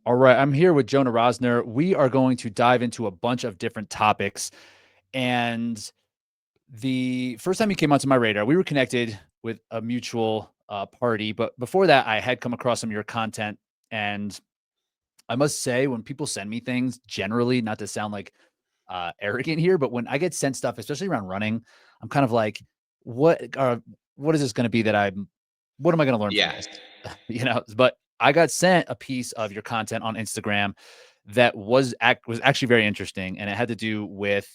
All right, I'm here with Jonah Rosner. We are going to dive into a bunch of different topics. And the first time you came onto my radar, we were connected with a mutual party. But before that, I had come across some of your content. And I must say, when people send me things, generally, not to sound like arrogant here, but when I get sent stuff, especially around running, I'm kind of like, what is this going to be what am I going to learn from Yeah. this? But I got sent a piece of your content on Instagram that was actually very interesting, and it had to do with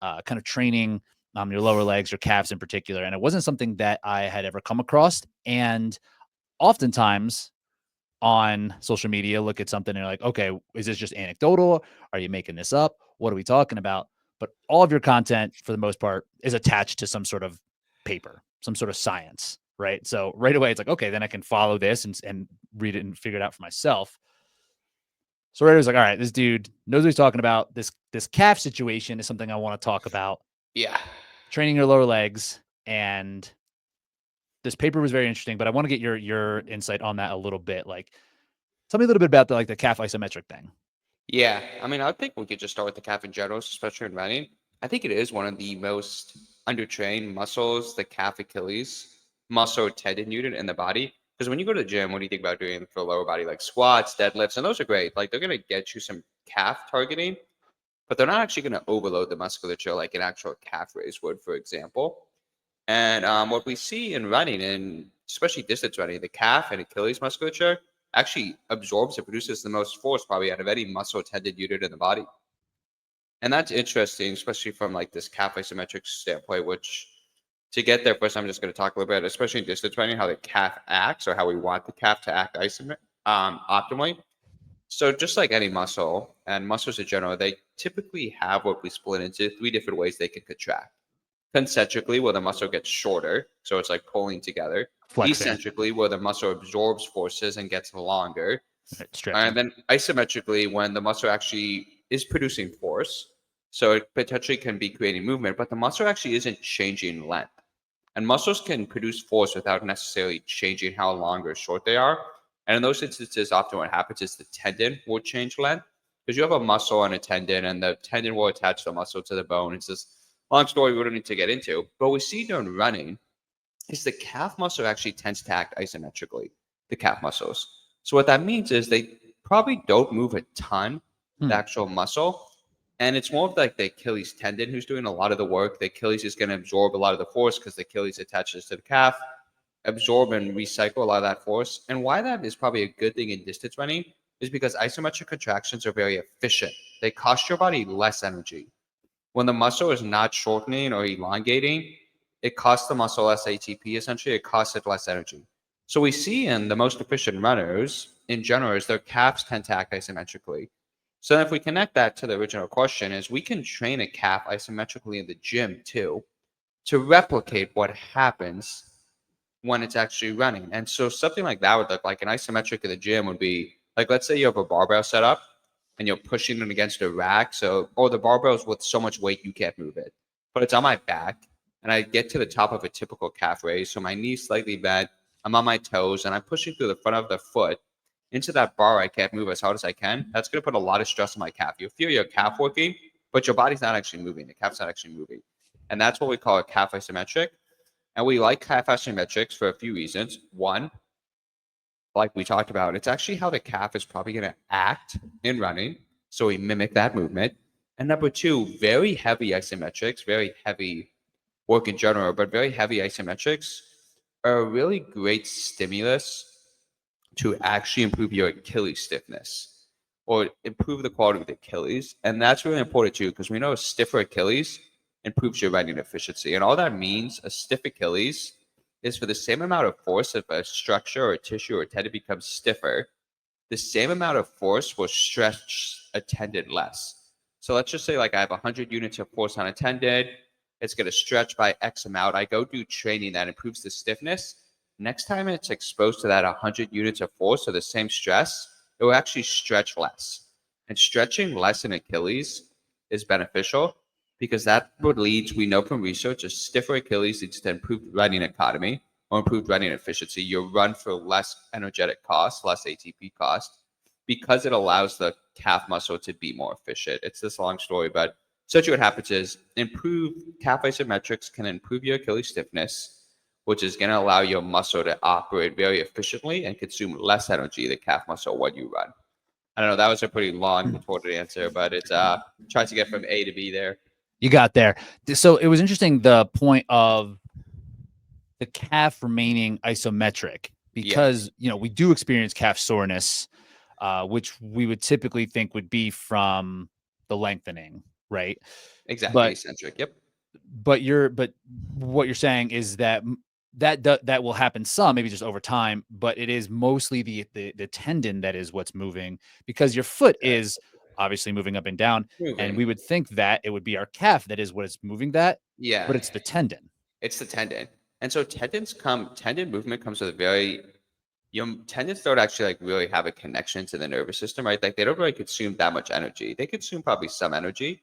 kind of training your lower legs, your calves in particular, and it wasn't something that I had ever come across. And oftentimes on social media, look at something and you're like, okay, is this just anecdotal? Are you making this up? What are we talking about? But all of your content, for the most part, is attached to some sort of paper, some sort of science, right? So right away, it's like, okay, then I can follow this and read it and figure it out for myself. So right away, was like, all right, this dude knows what he's talking about. This calf situation is something I want to talk about. Yeah. Training your lower legs, and this paper was very interesting. But I want to get your insight on that a little bit. Like, tell me a little bit about the calf isometric thing. Yeah. I mean, I think we could just start with the calf in general, especially in running. I think it is one of the most undertrained muscles, the calf Achilles muscle or tendon unit in the body. Because when you go to the gym, what do you think about doing for lower body? Like squats, deadlifts, and those are great. Like they're going to get you some calf targeting, but they're not actually going to overload the musculature like an actual calf raise would, for example. And what we see in running, and especially distance running, the calf and Achilles musculature actually absorbs and produces the most force probably out of any muscle tendon unit in the body. And that's interesting, especially from like this calf isometric standpoint, which to get there first, I'm just going to talk a little bit, especially in distance running, how the calf acts or how we want the calf to act optimally. So just like any muscle and muscles in general, they typically have what we split into three different ways they can contract. Concentrically, where the muscle gets shorter, so it's like pulling together. Flexing, Eccentrically, where the muscle absorbs forces and gets longer. right, And stretching. then isometrically, when the muscle actually is producing force, so it potentially can be creating movement, but the muscle actually isn't changing length. And muscles can produce force without necessarily changing how long or short they are. And in those instances, often what happens is the tendon will change length because you have a muscle and a tendon, and the tendon will attach the muscle to the bone. It's this long story we don't need to get into. But what we see during running is the calf muscle actually tends to act isometrically, the calf muscles. So what that means is they probably don't move a ton, the Hmm. actual muscle. And it's more of like the Achilles tendon who's doing a lot of the work. The Achilles is going to absorb a lot of the force because the Achilles attaches to the calf, absorb and recycle a lot of that force. And why that is probably a good thing in distance running is because isometric contractions are very efficient. They cost your body less energy. When the muscle is not shortening or elongating, it costs the muscle less ATP. Essentially, it costs it less energy. So we see in the most efficient runners in general is their calves tend to act isometrically. So if we connect that to the original question, is we can train a calf isometrically in the gym too to replicate what happens when it's actually running. And so something like that would look like an isometric in the gym would be like, let's say you have a barbell set up and you're pushing it against a rack. So, or the barbell's with so much weight you can't move it, but it's on my back. And I get to the top of a typical calf raise. So my knee's slightly bent. I'm on my toes and I'm pushing through the front of the foot into that bar. I can't move as hard as I can. That's going to put a lot of stress on my calf. You feel your calf working, but your body's not actually moving. The calf's not actually moving. And that's what we call a calf isometric. And we like calf isometrics for a few reasons. One, like we talked about, it's actually how the calf is probably going to act in running. So we mimic that movement. And number two, very heavy isometrics, very heavy work in general, but very heavy isometrics are a really great stimulus to actually improve your Achilles stiffness or improve the quality of the Achilles. And that's really important too, because we know a stiffer Achilles improves your running efficiency. And all that means a stiff Achilles is for the same amount of force if a structure or a tissue or a tendon becomes stiffer, the same amount of force will stretch a tendon less. So let's just say like I have 100 units of force on a tendon. It's going to stretch by X amount. I go do training that improves the stiffness. Next time it's exposed to that 100 units of force or the same stress, it will actually stretch less. And stretching less in Achilles is beneficial because that would lead, we know from research, a stiffer Achilles leads to improved running economy or improved running efficiency. You'll run for less energetic cost, less ATP cost. because it allows the calf muscle to be more efficient. It's this long story, but essentially what happens is improved calf isometrics can improve your Achilles stiffness, which is going to allow your muscle to operate very efficiently and consume less energy, the calf muscle, when you run. I don't know. That was a pretty long, contorted answer, but it's trying to get from A to B there. You got there. So it was interesting, the point of the calf remaining isometric, Yeah, because we do experience calf soreness, which we would typically think would be from the lengthening, right? exactly. But Eccentric. Yep. but what you're saying is that that will happen some, maybe just over time, but it is mostly the tendon that is what's moving, because your foot Okay. is obviously moving up and down, and Moving. we would think that it would be our calf that is what is moving that, Yeah, but it's the tendon. it's the tendon. And so tendon movement comes with a very, your tendons don't actually like really have a connection to the nervous system, right? Like they don't really consume that much energy. They consume probably some energy,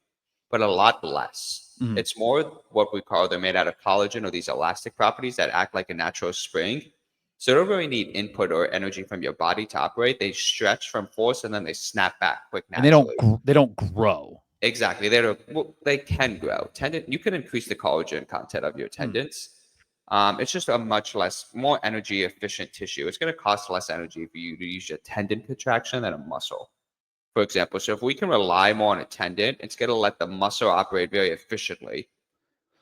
but a lot less. Mhm. It's more what we call, they're made out of collagen or these elastic properties that act like a natural spring. So they don't really need input or energy from your body to operate. They stretch from force and then they snap back quick And they don't naturally. they don't grow. Exactly. They can grow. Tendon, you can increase the collagen content of your Mm. tendons. It's just a much more energy efficient tissue. It's going to cost less energy for you to use your tendon contraction than a muscle, for example. So if we can rely more on a tendon, it's going to let the muscle operate very efficiently.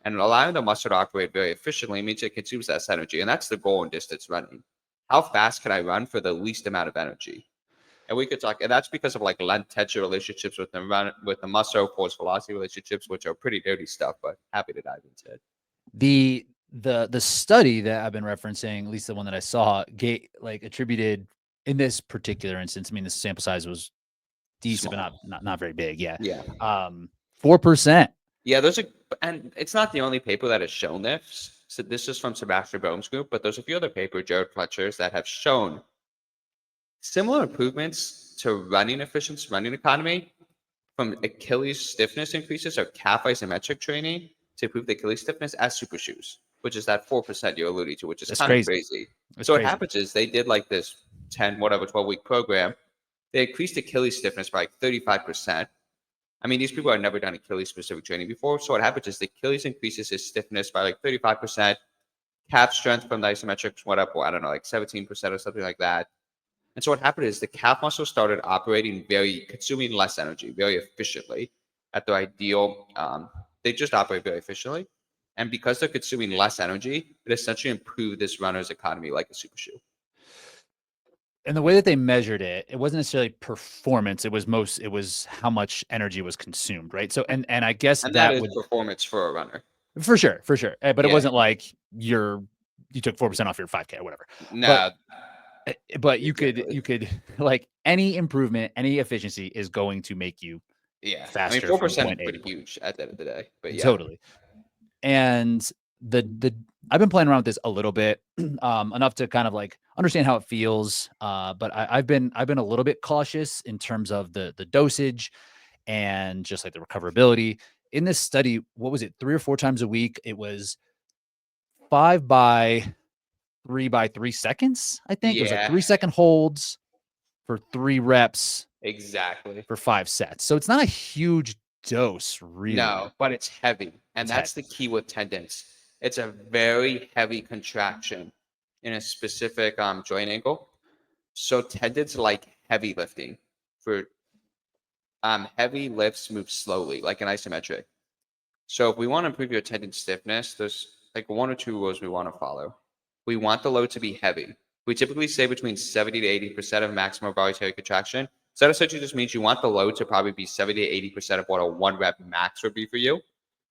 And allowing the muscle to operate very efficiently means it consumes less energy. And that's the goal in distance running. How fast can I run for the least amount of energy? And we could talk, and that's because of like length tension relationships with the muscle, force velocity relationships, which are pretty dirty stuff, but happy to dive into it. The study that I've been referencing, at least the one that I saw, attributed, in this particular instance, I mean, the sample size was decent, but Small. not very big. Yeah. Yeah. 4%. Yeah, and it's not the only paper that has shown this. So this is from Sebastian Boehm's group, but there's a few other papers, Jared Fletcher's, that have shown similar improvements to running efficiency, running economy from Achilles stiffness increases or calf isometric training to improve the Achilles stiffness as super shoes, which is that 4% you're alluding to, which is That's kind of crazy. crazy. That's So what crazy. happens is they did like this 10, whatever, 12-week program. They increased Achilles stiffness by like 35%. I mean, these people have never done Achilles specific training before. So what happens is the Achilles increases his stiffness by like 35%. Calf strength from the isometrics went up, well, I don't know, like 17% or something like that. And so what happened is the calf muscle started operating consuming less energy, very efficiently at their ideal. They just operate very efficiently. And because they're consuming less energy, it essentially improved this runner's economy like a super shoe. And the way that they measured it, it wasn't necessarily performance. It was how much energy was consumed, right? So, and I guess And that that is would, performance for a runner. for sure, for sure. But it Yeah. wasn't like you took 4% off your 5K or whatever. But Nah, but exactly. you could like, any improvement, any efficiency is going to make you Yeah. I mean, faster from 4% is point A to pretty point. huge at the end of the day. But yeah. Totally. And the I've been playing around with this a little bit, enough to kind of like understand how it feels. But I've been a little bit cautious in terms of the dosage and just like the recoverability. In this study, what was it, 3 or 4 times a week? It was 5 by 3 by 3 seconds. I think it was like Yeah, 3-second holds for 3 reps exactly. for 5 sets. So it's not a huge dose, No, really. but it's heavy. And It's that's heavy. the key with tendons. It's a very heavy contraction in a specific joint angle. So tendons like heavy lifting. For heavy lifts move slowly, like an isometric. So if we want to improve your tendon stiffness, there's like one or two rules we want to follow. We want the load to be heavy. We typically say between 70 to 80% of maximum voluntary contraction. So that essentially just means you want the load to probably be 70 to 80% of what a 1 rep max would be for you.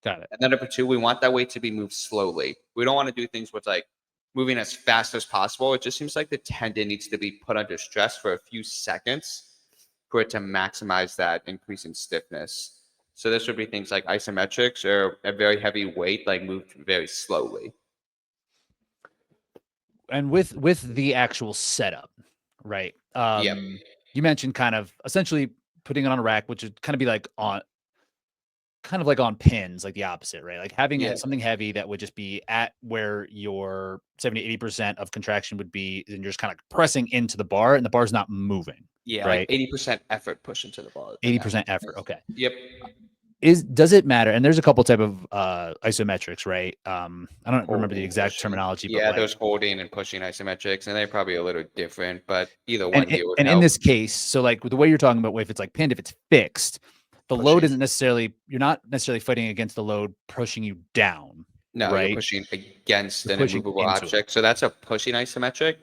Got it. And then number two, we want that weight to be moved slowly. We don't want to do things with like moving as fast as possible. It just seems like the tendon needs to be put under stress for a few seconds for it to maximize that increase in stiffness. So this would be things like isometrics or a very heavy weight, like moved very slowly. And with the actual setup, right? Yep. You mentioned kind of essentially putting it on a rack, which would kind of be like on kind of like on pins, like the opposite, right? Like having Yeah. something heavy that would just be at where your 70-80% of contraction would be, and you're just kind of pressing into the bar and the bar's not moving, Yeah, like right? 80% effort push into the ball. And that 80% makes effort. sense. Okay. Yep. Does it matter? And there's a couple type of isometrics, right? I don't remember the Holding, exact pushing. terminology, but Yeah, like, there's holding and pushing isometrics, and they're probably a little different, but either one here would and in help. this case, so like with the way you're talking about, if it's like pinned, if it's fixed, the load Pushing. isn't necessarily, you're not necessarily fighting against the load pushing you down, No, you're right? pushing against You're an pushing immovable into it. object. So that's a pushing isometric.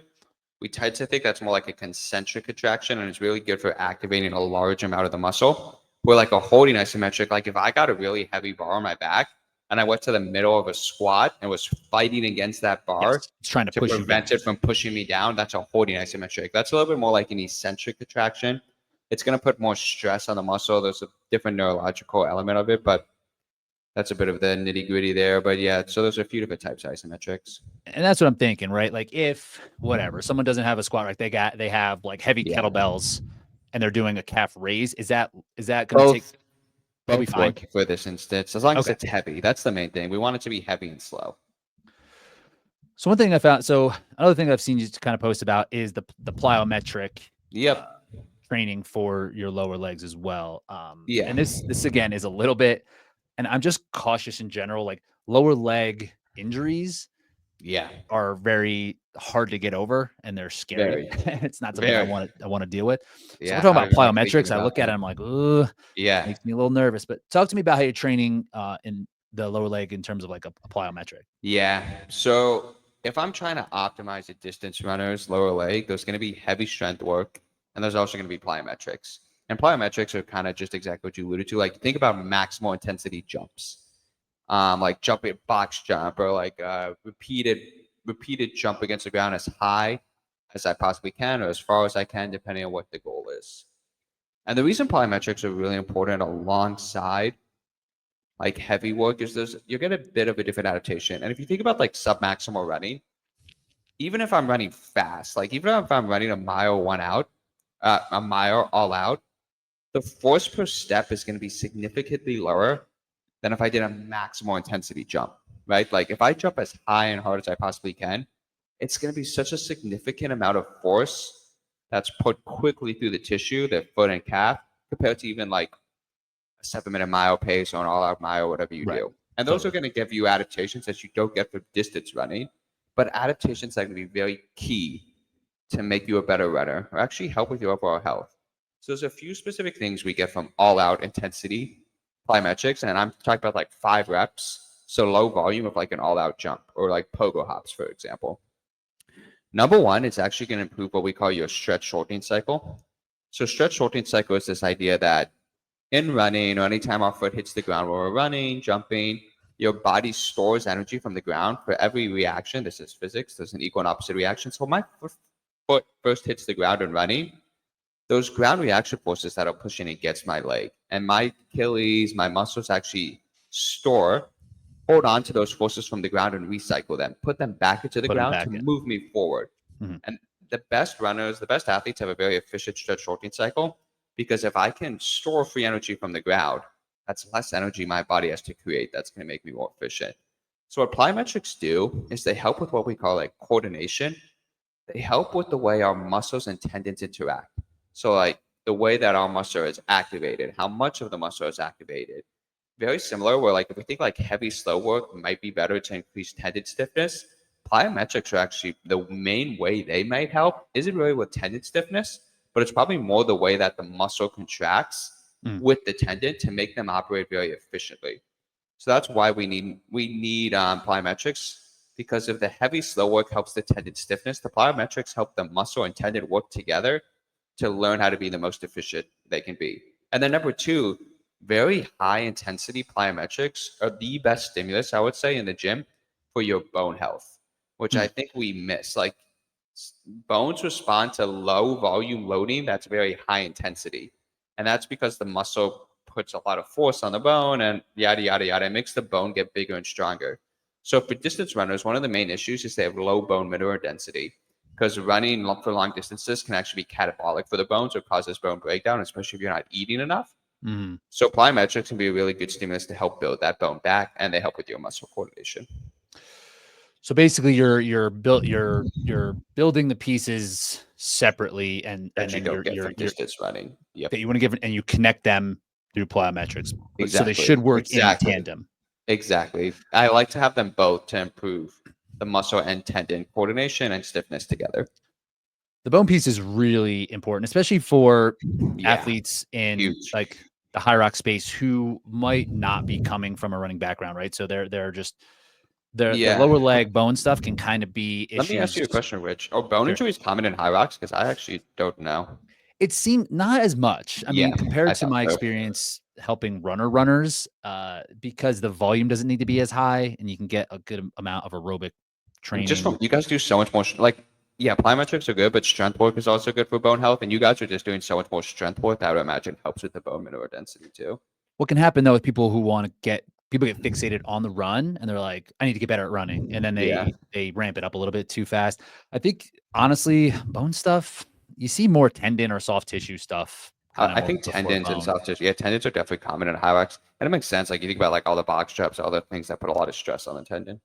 We tend to think that's more like a concentric contraction, and it's really good for activating a large amount of the muscle. Where like a holding isometric, like if I got a really heavy bar on my back and I went to the middle of a squat and was fighting against that bar Yes, it's trying to to push you down. prevent it from pushing me down, that's a holding isometric. That's a little bit more like an eccentric contraction. It's going to put more stress on the muscle. There's a different neurological element of it, but that's a bit of the nitty gritty there. But yeah, so there's a few different types of isometrics. And that's what I'm thinking, right? Like if whatever, someone doesn't have a squat rack, they have like heavy Yeah, kettlebells and they're doing a calf raise. Is that going to take, both they'll be both fine? work for this instance as long as Okay. it's heavy. That's the main thing. We want it to be heavy and slow. So one thing I found, so another thing I've seen you kind of post about is the plyometric Yep. training for your lower legs as well. Yeah. And this again is a little bit, and I'm just cautious in general, like lower leg injuries Yeah. are very hard to get over and they're scary. Very. It's not something I Very. want to deal with. So Yeah. we're talking I about don't even like thinking plyometrics. I about look at it, that. I'm like, ugh, Yeah. makes me a little nervous. But talk to me about how you're training in the lower leg in terms of like a plyometric. Yeah. So if I'm trying to optimize the distance runner's lower leg, there's going to be heavy strength work, and there's also going to be plyometrics. And plyometrics are kind of just exactly what you alluded to. Like think about maximal intensity jumps, like jumping box jump or like repeated jump against the ground as high as I possibly can or as far as I can, depending on what the goal is. And the reason plyometrics are really important alongside like heavy work is you get a bit of a different adaptation. And if you think about like submaximal running, even if I'm running fast, like even if I'm running a mile a mile all out, the force per step is going to be significantly lower than if I did a maximal intensity jump, right? Like if I jump as high and hard as I possibly can, it's going to be such a significant amount of force that's put quickly through the tissue, the foot and calf, compared to even like a 7-minute mile pace or an all-out mile, whatever you Right. do. And those Totally. are going to give you adaptations that you don't get for distance running, but adaptations that are going to be very key to make you a better runner or actually help with your overall health. So there's a few specific things we get from all-out intensity plyometrics, and I'm talking about like 5 reps, so low volume of like an all-out jump or like pogo hops, for example. Number one, it's actually going to improve what we call your stretch shortening cycle. So stretch shortening cycle is this idea that in running or anytime our foot hits the ground while we're running, jumping, your body stores energy from the ground for every reaction. This is physics. There's an equal and opposite reaction. So my foot first hits the ground and running, those ground reaction forces that are pushing against my leg and my Achilles, my muscles actually hold on to those forces from the ground and recycle them, put them back into the Put them ground to back in. move me forward. Mhm. And the best runners, the best athletes have a very efficient stretch shortening cycle because if I can store free energy from the ground, that's less energy my body has to create. That's going to make me more efficient. So what plyometrics do is they help with what we call like coordination. They help with the way our muscles and tendons interact. So like the way that our muscle is activated, how much of the muscle is activated. Very similar where like if we think like heavy slow work might be better to increase tendon stiffness, plyometrics are actually the main way they might help isn't really with tendon stiffness, but it's probably more the way that the muscle contracts Mm. with the tendon to make them operate very efficiently. So that's why we need plyometrics because if the heavy slow work helps the tendon stiffness, the plyometrics help the muscle and tendon work together to learn how to be the most efficient they can be. And then number two, very high intensity plyometrics are the best stimulus, I would say, in the gym for your bone health, which I think we miss. Like bones respond to low volume loading that's very high intensity. And that's because the muscle puts a lot of force on the bone and yada, yada, yada. It makes the bone get bigger and stronger. So for distance runners, one of the main issues is they have low bone mineral density because running for long distances can actually be catabolic for the bones or causes bone breakdown, especially if you're not eating enough. Mhm. So plyometrics can be a really good stimulus to help build that bone back, and they help with your muscle coordination. So basically, you're building the pieces separately, and That you then don't get from you're distance running. Yep. that you want to give, and you connect them through plyometrics, but so they Exactly. should work in Exactly. tandem. Exactly. I like to have them both to improve the muscle and tendon coordination and stiffness together. The bone piece is really important, especially for Yeah. athletes in Huge. like the HYROX space who might not be coming from a running background, right? So they're just their Yeah. lower leg bone stuff can kind of be Let me ask issues. you a question, Rich. Are bone Sure. injuries common in HYROX? Because I actually don't know. It seemed not as much. I Yeah, mean, compared I to thought my so. experience helping runners, because the volume doesn't need to be as high and you can get a good amount of aerobic Just training. from you guys do so much more like yeah, plyometrics are good, but strength work is also good for bone health. And you guys are just doing so much more strength work that I would imagine helps with the bone mineral density too. What can happen though with people who want to get fixated on the run and they're like, I need to get better at running. And then Yeah. they ramp it up a little bit too fast. I think honestly, bone stuff, you see more tendon or soft tissue stuff kind of I more think before tendons and bone. soft tissue. Yeah, tendons are definitely common in HYROX. And it makes sense. Like you think about like all the box straps, all the things that put a lot of stress on the tendon.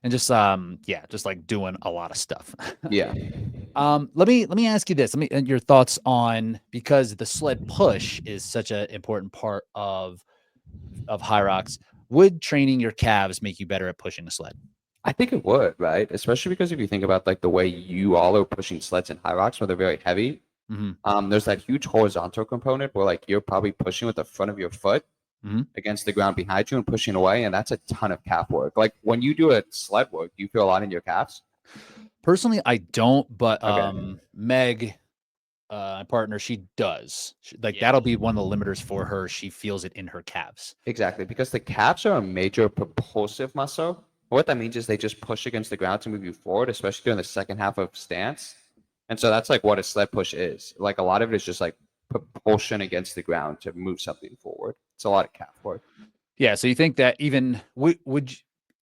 And just yeah, just like doing a lot of stuff. Yeah. Let me ask you this. Let me and your thoughts on, because the sled push is such an important part of HYROX. Would training your calves make you better at pushing a sled? I think it would, right? Especially because if you think about like the way you all are pushing sleds in HYROX where they're very heavy, Mhm, there's that huge horizontal component where like you're probably pushing with the front of your foot mhm. against the ground behind you and pushing away, and that's a ton of calf work. Like when you do a sled work, do you feel a lot in your calves? Personally, I don't, but, Okay. Meg, my partner, she does. Like, Yeah. that'll be one of the limiters for her. She feels it in her calves. Exactly, because the calves are a major propulsive muscle. What that means is they just push against the ground to move you forward, especially during the second half of stance. And so that's like what a sled push is. Like a lot of it is just like propulsion against the ground to move something forward. It's a lot of calf work. Yeah, so you think that even would you,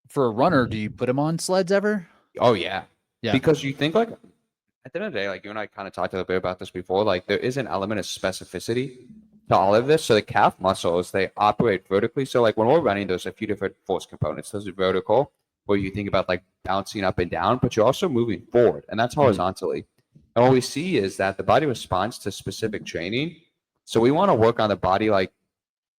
for a runner, do you put him on sleds ever? Oh yeah. Yeah. Because you think like at the end of the day, like you and I kind of talked a little bit about this before, like there is an element of specificity to all of this. So the calf muscles, they operate vertically. So like when we're running, there's a few different force components. There's a vertical where you think about like bouncing up and down, but you're also moving forward, and that's Mhm. horizontally. And what we see is that the body responds to specific training. So we want to work on the body like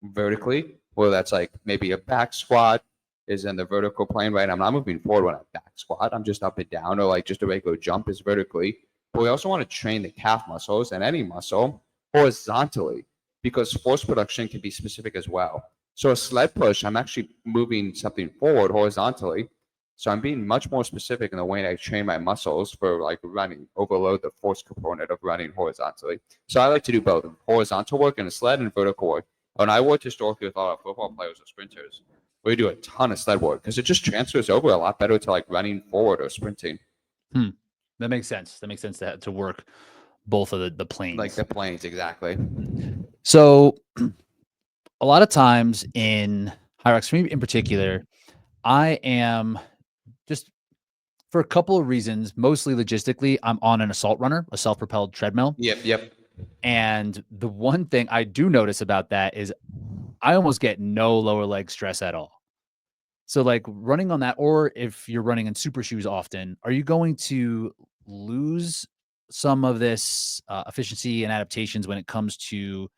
vertically, whether that's like maybe a back squat is in the vertical plane, right? I'm not moving forward when I back squat. I'm just up and down, or like just a regular jump is vertically. But we also want to train the calf muscles and any muscle horizontally because force production can be specific as well. So a sled push, I'm actually moving something forward horizontally. So I'm being much more specific in the way I train my muscles for like running, overload the force component of running horizontally. So I like to do both horizontal work in a sled and vertical work. When I worked historically with a lot of football players or sprinters, we do a ton of sled work because it just transfers over a lot better to like running forward or sprinting. Hmm. That makes sense. That makes sense to work both of the Like planes. the planes, exactly. So a lot of times in HYROX, for me in particular, I am just for a couple of reasons, mostly logistically, I'm on an assault runner, a self-propelled treadmill. Yep, yep. And the one thing I do notice about that is I almost get no lower leg stress at all. So, like running on that, or if you're running in super shoes often, are you going to lose some of this efficiency and adaptations when it comes to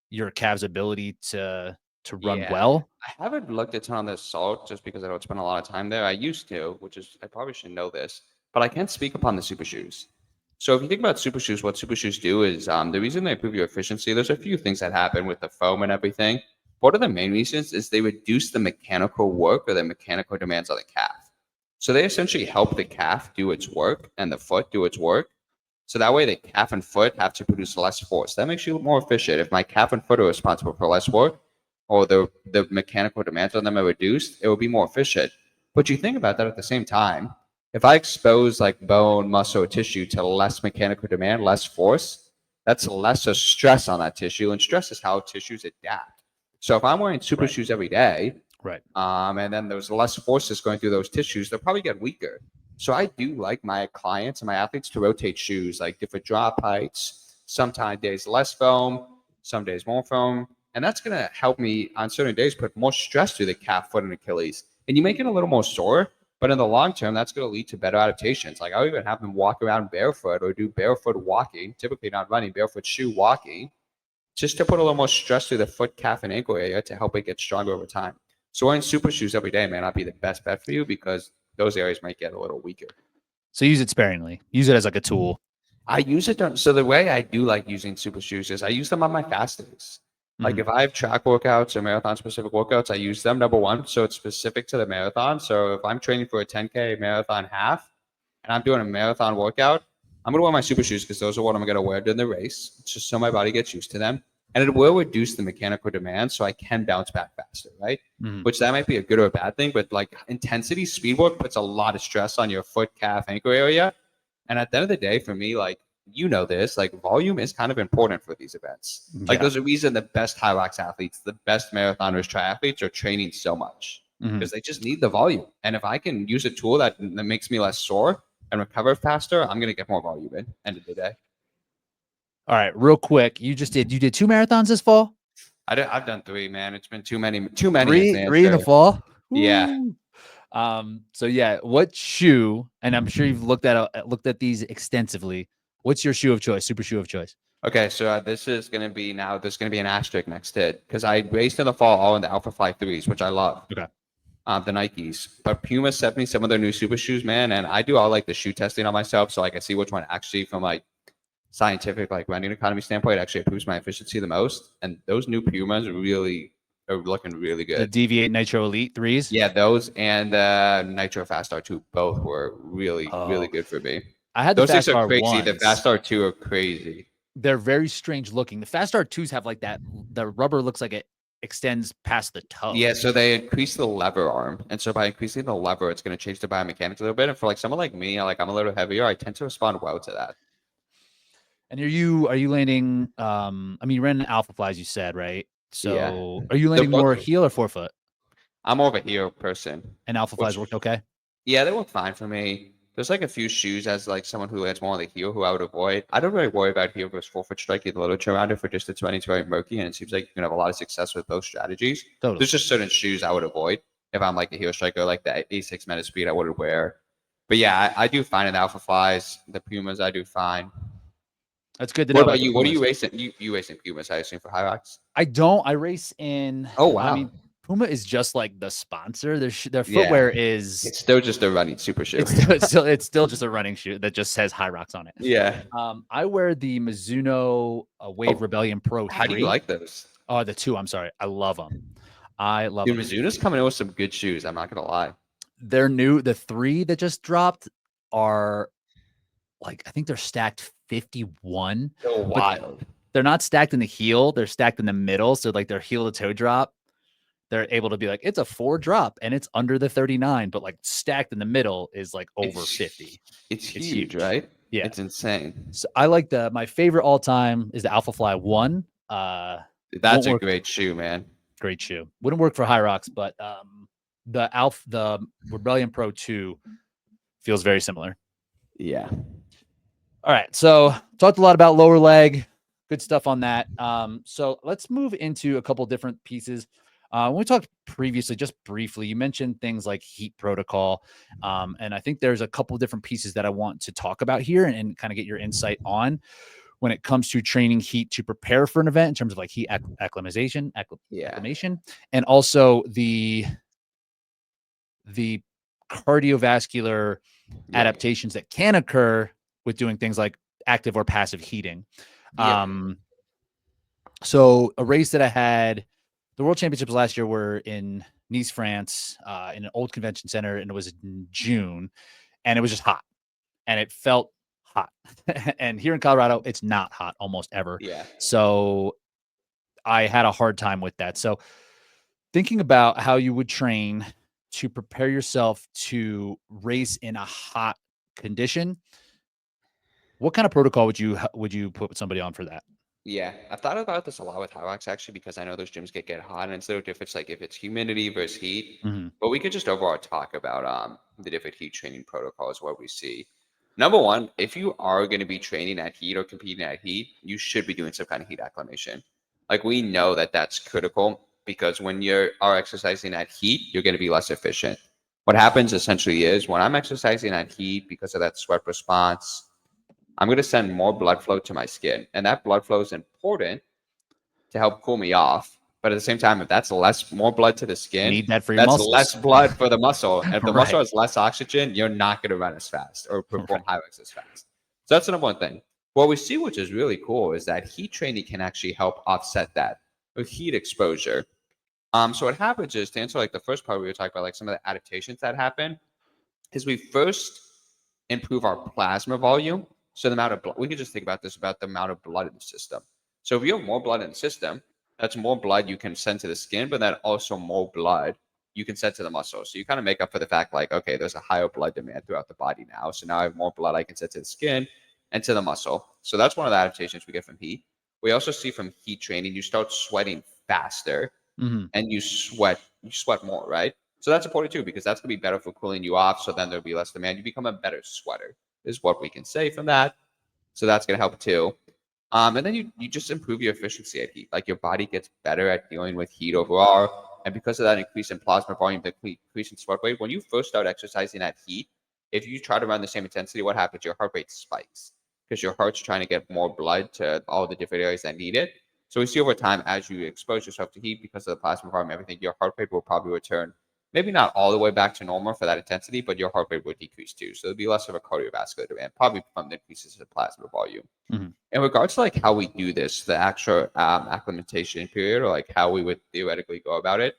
your calves' ability to run Yeah. well? I haven't looked a ton on the salt just because I don't spend a lot of time there. I used to, which is I probably should know this, but I can't speak upon the super shoes. So if you think about super shoes, what super shoes do is the reason they improve your efficiency. There's a few things that happen with the foam and everything. One of the main reasons is they reduce the mechanical work or the mechanical demands on the calf. So they essentially help the calf do its work and the foot do its work. So that way the calf and foot have to produce less force. That makes you more efficient. If my calf and foot are responsible for less work, or the mechanical demands on them are reduced, it will be more efficient. But you think about that at the same time. If I expose like bone, muscle, or tissue to less mechanical demand, less force, that's lesser stress on that tissue, and stress is how tissues adapt. So if I'm wearing super Right. shoes every day, Right. and then there's less forces going through those tissues, they'll probably get weaker. So I do like my clients and my athletes to rotate shoes, like different drop heights. Sometimes days less foam, some days more foam, And that's going to help me on certain days put more stress through the calf, foot, and Achilles. And you make it a little more sore, but in the long term, that's going to lead to better adaptations. Like I'll even have them walk around barefoot or do barefoot walking, typically not running, barefoot shoe walking, just to put a little more stress through the foot, calf, and ankle area to help it get stronger over time. So wearing super shoes every day may not be the best bet for you because those areas might get a little weaker. So use it sparingly. Use it as like a tool. I use it. So the way I do like using super shoes is I use them on my fast days. Like if I have track workouts or marathon specific workouts, I use them, number one. So it's specific to the marathon. So if I'm training for a 10K marathon half and I'm doing a marathon workout, I'm going to wear my super shoes because those are what I'm going to wear during the race. It's just so my body gets used to them. And it will reduce the mechanical demand so I can bounce back faster, right? Which that might be a good or a bad thing, but like intensity speed work puts a lot of stress on your foot, calf, ankle area. And at the end of the day, for me, like, you know this, like volume is kind of important for these events. Like there's a reason the best HYROX athletes, the best marathoners, triathletes are training so much because they just need the volume. And if I can use a tool that makes me less sore and recover faster, I'm going to get more volume in end of the day. All right, real quick. You did 2 marathons this fall? I've done 3, man. It's been too many. Three in the fall? Yeah. So yeah, what shoe, and I'm sure you've looked at these extensively. What's your shoe of choice, super shoe of choice? Okay, so this is going to be there's going to be an asterisk next to it because I raced in the fall all in the Alpha Fly 3s, which I love. Okay. The Nikes. But Puma sent me some of their new super shoes, man, and I do all like the shoe testing on myself so I can see which one actually from like scientific like running economy standpoint actually improves my efficiency the most. And those new Pumas really are looking really good. The Deviate Nitro Elite 3s? Yeah, those and Nitro Fast R2 both were really good for me. I had the those Fast things are R crazy. ones. The Fast R2 are crazy. They're very strange looking. The Fast R2s have like that, the rubber looks like it extends past the toe. Yeah, so they increase the lever arm. And so by increasing the lever, it's going to change the biomechanics a little bit. And for like someone like me, I'm a little heavier, I tend to respond well to that. And are you landing, I mean, you ran Alpha Flies, you said, right? So are you landing more heel or forefoot? I'm more of a heel person. And Alpha Flies worked okay? Yeah, they work fine for me. There's like a few shoes as like someone who lands more on the heel who I would avoid. I don't really worry about heel versus forefoot striking the literature around it for distance running. It's very murky, and it seems like you can have a lot of success with both strategies. Totally. There's just certain shoes I would avoid if I'm like a heel striker, like the A6 Meta Speed I wouldn't wear. But yeah, I do fine in the Alpha Flies. The Pumas I do fine. That's good to know. What about you? What are you racing? You racing Pumas, I assume, for HYROX? I don't. I race in. Oh wow. I mean, Puma is just like the sponsor. Their footwear is. It's still just a running super shoe. It's still just a running shoe that just says HYROX on it. Yeah. I wear the Mizuno Wave Rebellion Pro 3. How do you like those? Oh, the 2. I'm sorry. I love them. I love them. Mizuno's coming in with some good shoes. I'm not gonna lie. They're new. The 3 that just dropped are like, I think they're stacked 51. So wild. They're not stacked in the heel. They're stacked in the middle. So like their heel to toe drop, they're able to be like, it's a 4 drop and it's under the 39, but like stacked in the middle is like over 50. It's huge, right? Yeah. It's insane. So I like my favorite all time is the Alpha Fly 1. That's a great shoe, man. Great shoe. Wouldn't work for HYROX, but the Rebellion Pro 2 feels very similar. Yeah. All right. So talked a lot about lower leg. Good stuff on that. So let's move into a couple different pieces. When we talked previously, just briefly, you mentioned things like heat protocol. And I think there's a couple different pieces that I want to talk about here and kind of get your insight on when it comes to training heat to prepare for an event in terms of like heat acclimation, and also the cardiovascular adaptations that can occur with doing things like active or passive heating. So a race that I had, the World Championships last year were in Nice, France, in an old convention center, and it was in June, and it was just hot, and it felt hot. And here in Colorado, it's not hot almost ever. Yeah. So I had a hard time with that. So thinking about how you would train to prepare yourself to race in a hot condition, what kind of protocol would you put somebody on for that? Yeah, I've thought about this a lot with HYROX actually because I know those gyms get hot and it's a little different. Like if it's humidity versus heat, but we could just overall talk about the different heat training protocols, what we see. Number one, if you are going to be training at heat or competing at heat, you should be doing some kind of heat acclimation. Like we know that that's critical because when you are exercising at heat, you're going to be less efficient. What happens essentially is when I'm exercising at heat because of that sweat response, I'm going to send more blood flow to my skin. And that blood flow is important to help cool me off. But at the same time, if that's more blood to the You skin, need that for your that's muscles. less blood for the muscle. And if the muscle Right. has less oxygen, you're not going to run as fast or perform Right. HYROX as fast. So that's the number one thing. What we see, which is really cool, is that heat training can actually help offset that with heat exposure. So what happens is to answer like the first part we were talking about, like some of the adaptations that happen, is we first improve our plasma volume. So the amount of blood, we could just think about this about the amount of blood in the system. So if you have more blood in the system, that's more blood you can send to the skin, but then also more blood you can send to the muscle. So you kind of make up for the fact like, okay, there's a higher blood demand throughout the body now. So now I have more blood I can send to the skin and to the muscle. So that's one of the adaptations we get from heat. We also see from heat training, you start sweating faster Mhm. and you sweat more, right? So that's important too, because that's gonna be better for cooling you off. So then there'll be less demand. You become a better sweater, is what we can say from that. So that's gonna help too. And then you just improve your efficiency at heat. Like your body gets better at dealing with heat overall. And because of that increase in plasma volume, the increase in sweat rate, when you first start exercising at heat, if you try to run the same intensity, what happens? Your heart rate spikes because your heart's trying to get more blood to all the different areas that need it. So we see over time, as you expose yourself to heat because of the plasma volume, everything, your heart rate will probably return, maybe not all the way back to normal for that intensity, but your heart rate will decrease too. So there'll be less of a cardiovascular demand, probably from the increases in plasma volume. Mhm. In regards to like how we do this, the actual acclimatation period, or like how we would theoretically go about it,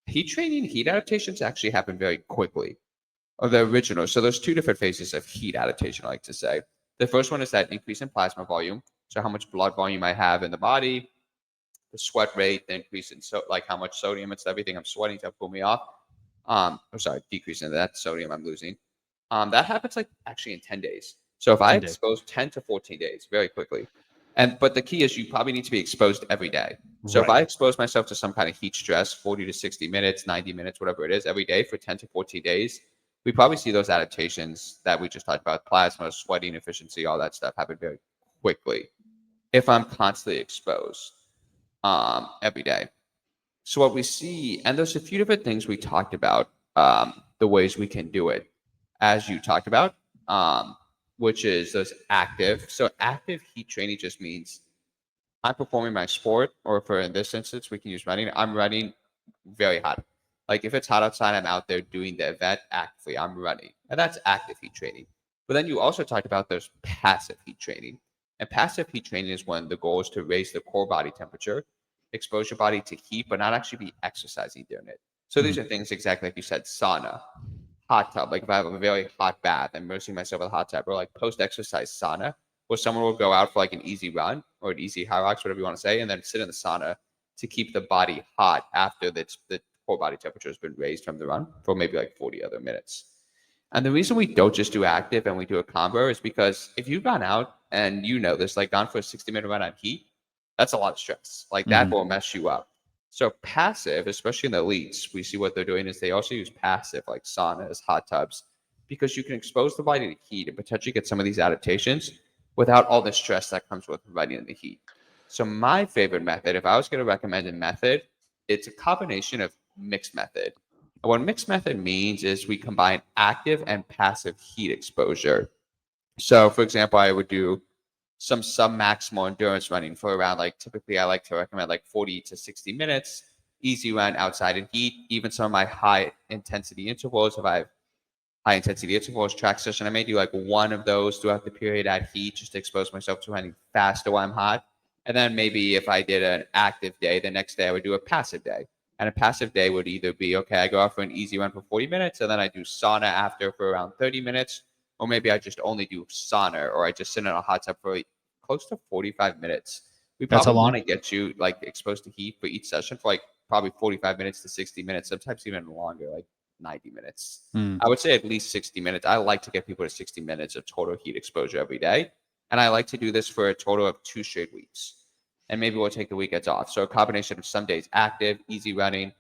heat training, heat adaptations actually happen very quickly. Or the original. So there's two different phases of heat adaptation, I like to say. The first one is that increase in plasma volume. So how much blood volume I have in the body, the sweat rate, the increase in like how much sodium it's everything I'm sweating to pull me off. Or sorry, decreasing that sodium I'm losing. That happens like actually in 10 days. So if I 10 days. expose 10 to 14 days very quickly, but the key is you probably need to be exposed every day. So if Right. I expose myself to some kind of heat stress, 40 to 60 minutes, 90 minutes, whatever it is, every day for 10 to 14 days, we probably see those adaptations that we just talked about, plasma, sweating, efficiency, all that stuff happen very quickly if I'm constantly exposed every day. So what we see, and there's a few different things we talked about, the ways we can do it, as you talked about, which is those active. So active heat training just means I'm performing my sport, or for in this instance, we can use running. I'm running very hot. Like if it's hot outside, I'm out there doing the event actively. I'm running, and that's active heat training. But then you also talked about there's passive heat training, and passive heat training is when the goal is to raise the core body temperature, expose your body to heat, but not actually be exercising during it. So these Mhm. are things exactly like you said: sauna, hot tub. Like if I have a very hot bath, I'm immersing myself with a hot tub, or like post-exercise sauna, where someone will go out for like an easy run or an easy HYROX, whatever you want to say, and then sit in the sauna to keep the body hot after the core body temperature has been raised from the run for maybe like 40 other minutes. And the reason we don't just do active and we do a combo is because if you've gone out and you know this, like gone for a 60-minute run on heat, that's a lot of stress. Like that Mhm. will mess you up. So passive, especially in the elites, we see what they're doing is they also use passive like saunas, hot tubs, because you can expose the body to heat and potentially get some of these adaptations without all the stress that comes with running in the heat. So my favorite method, if I was going to recommend a method, it's a combination of mixed method. And what mixed method means is we combine active and passive heat exposure. So for example, I would do some sub-maximal endurance running for around like typically I like to recommend like 40 to 60 minutes, easy run outside in heat. Even some of my high intensity intervals, if I have high intensity intervals track session, I may do like one of those throughout the period at heat just to expose myself to running faster while I'm hot. And then maybe if I did an active day, the next day I would do a passive day. And a passive day would either be okay, I go out for an easy run for 40 minutes, and then I do sauna after for around 30 minutes, or maybe I just only do sauna, or I just sit in a hot tub for close to 45 minutes. We That's how probably want long? to get you like exposed to heat for each session for like probably 45 minutes to 60 minutes, sometimes even longer, like 90 minutes. Mm. I would say at least 60 minutes. I like to get people to 60 minutes of total heat exposure every day. And I like to do this for a total of 2 straight weeks. And maybe we'll take the weekends off. So a combination of some days active, easy running,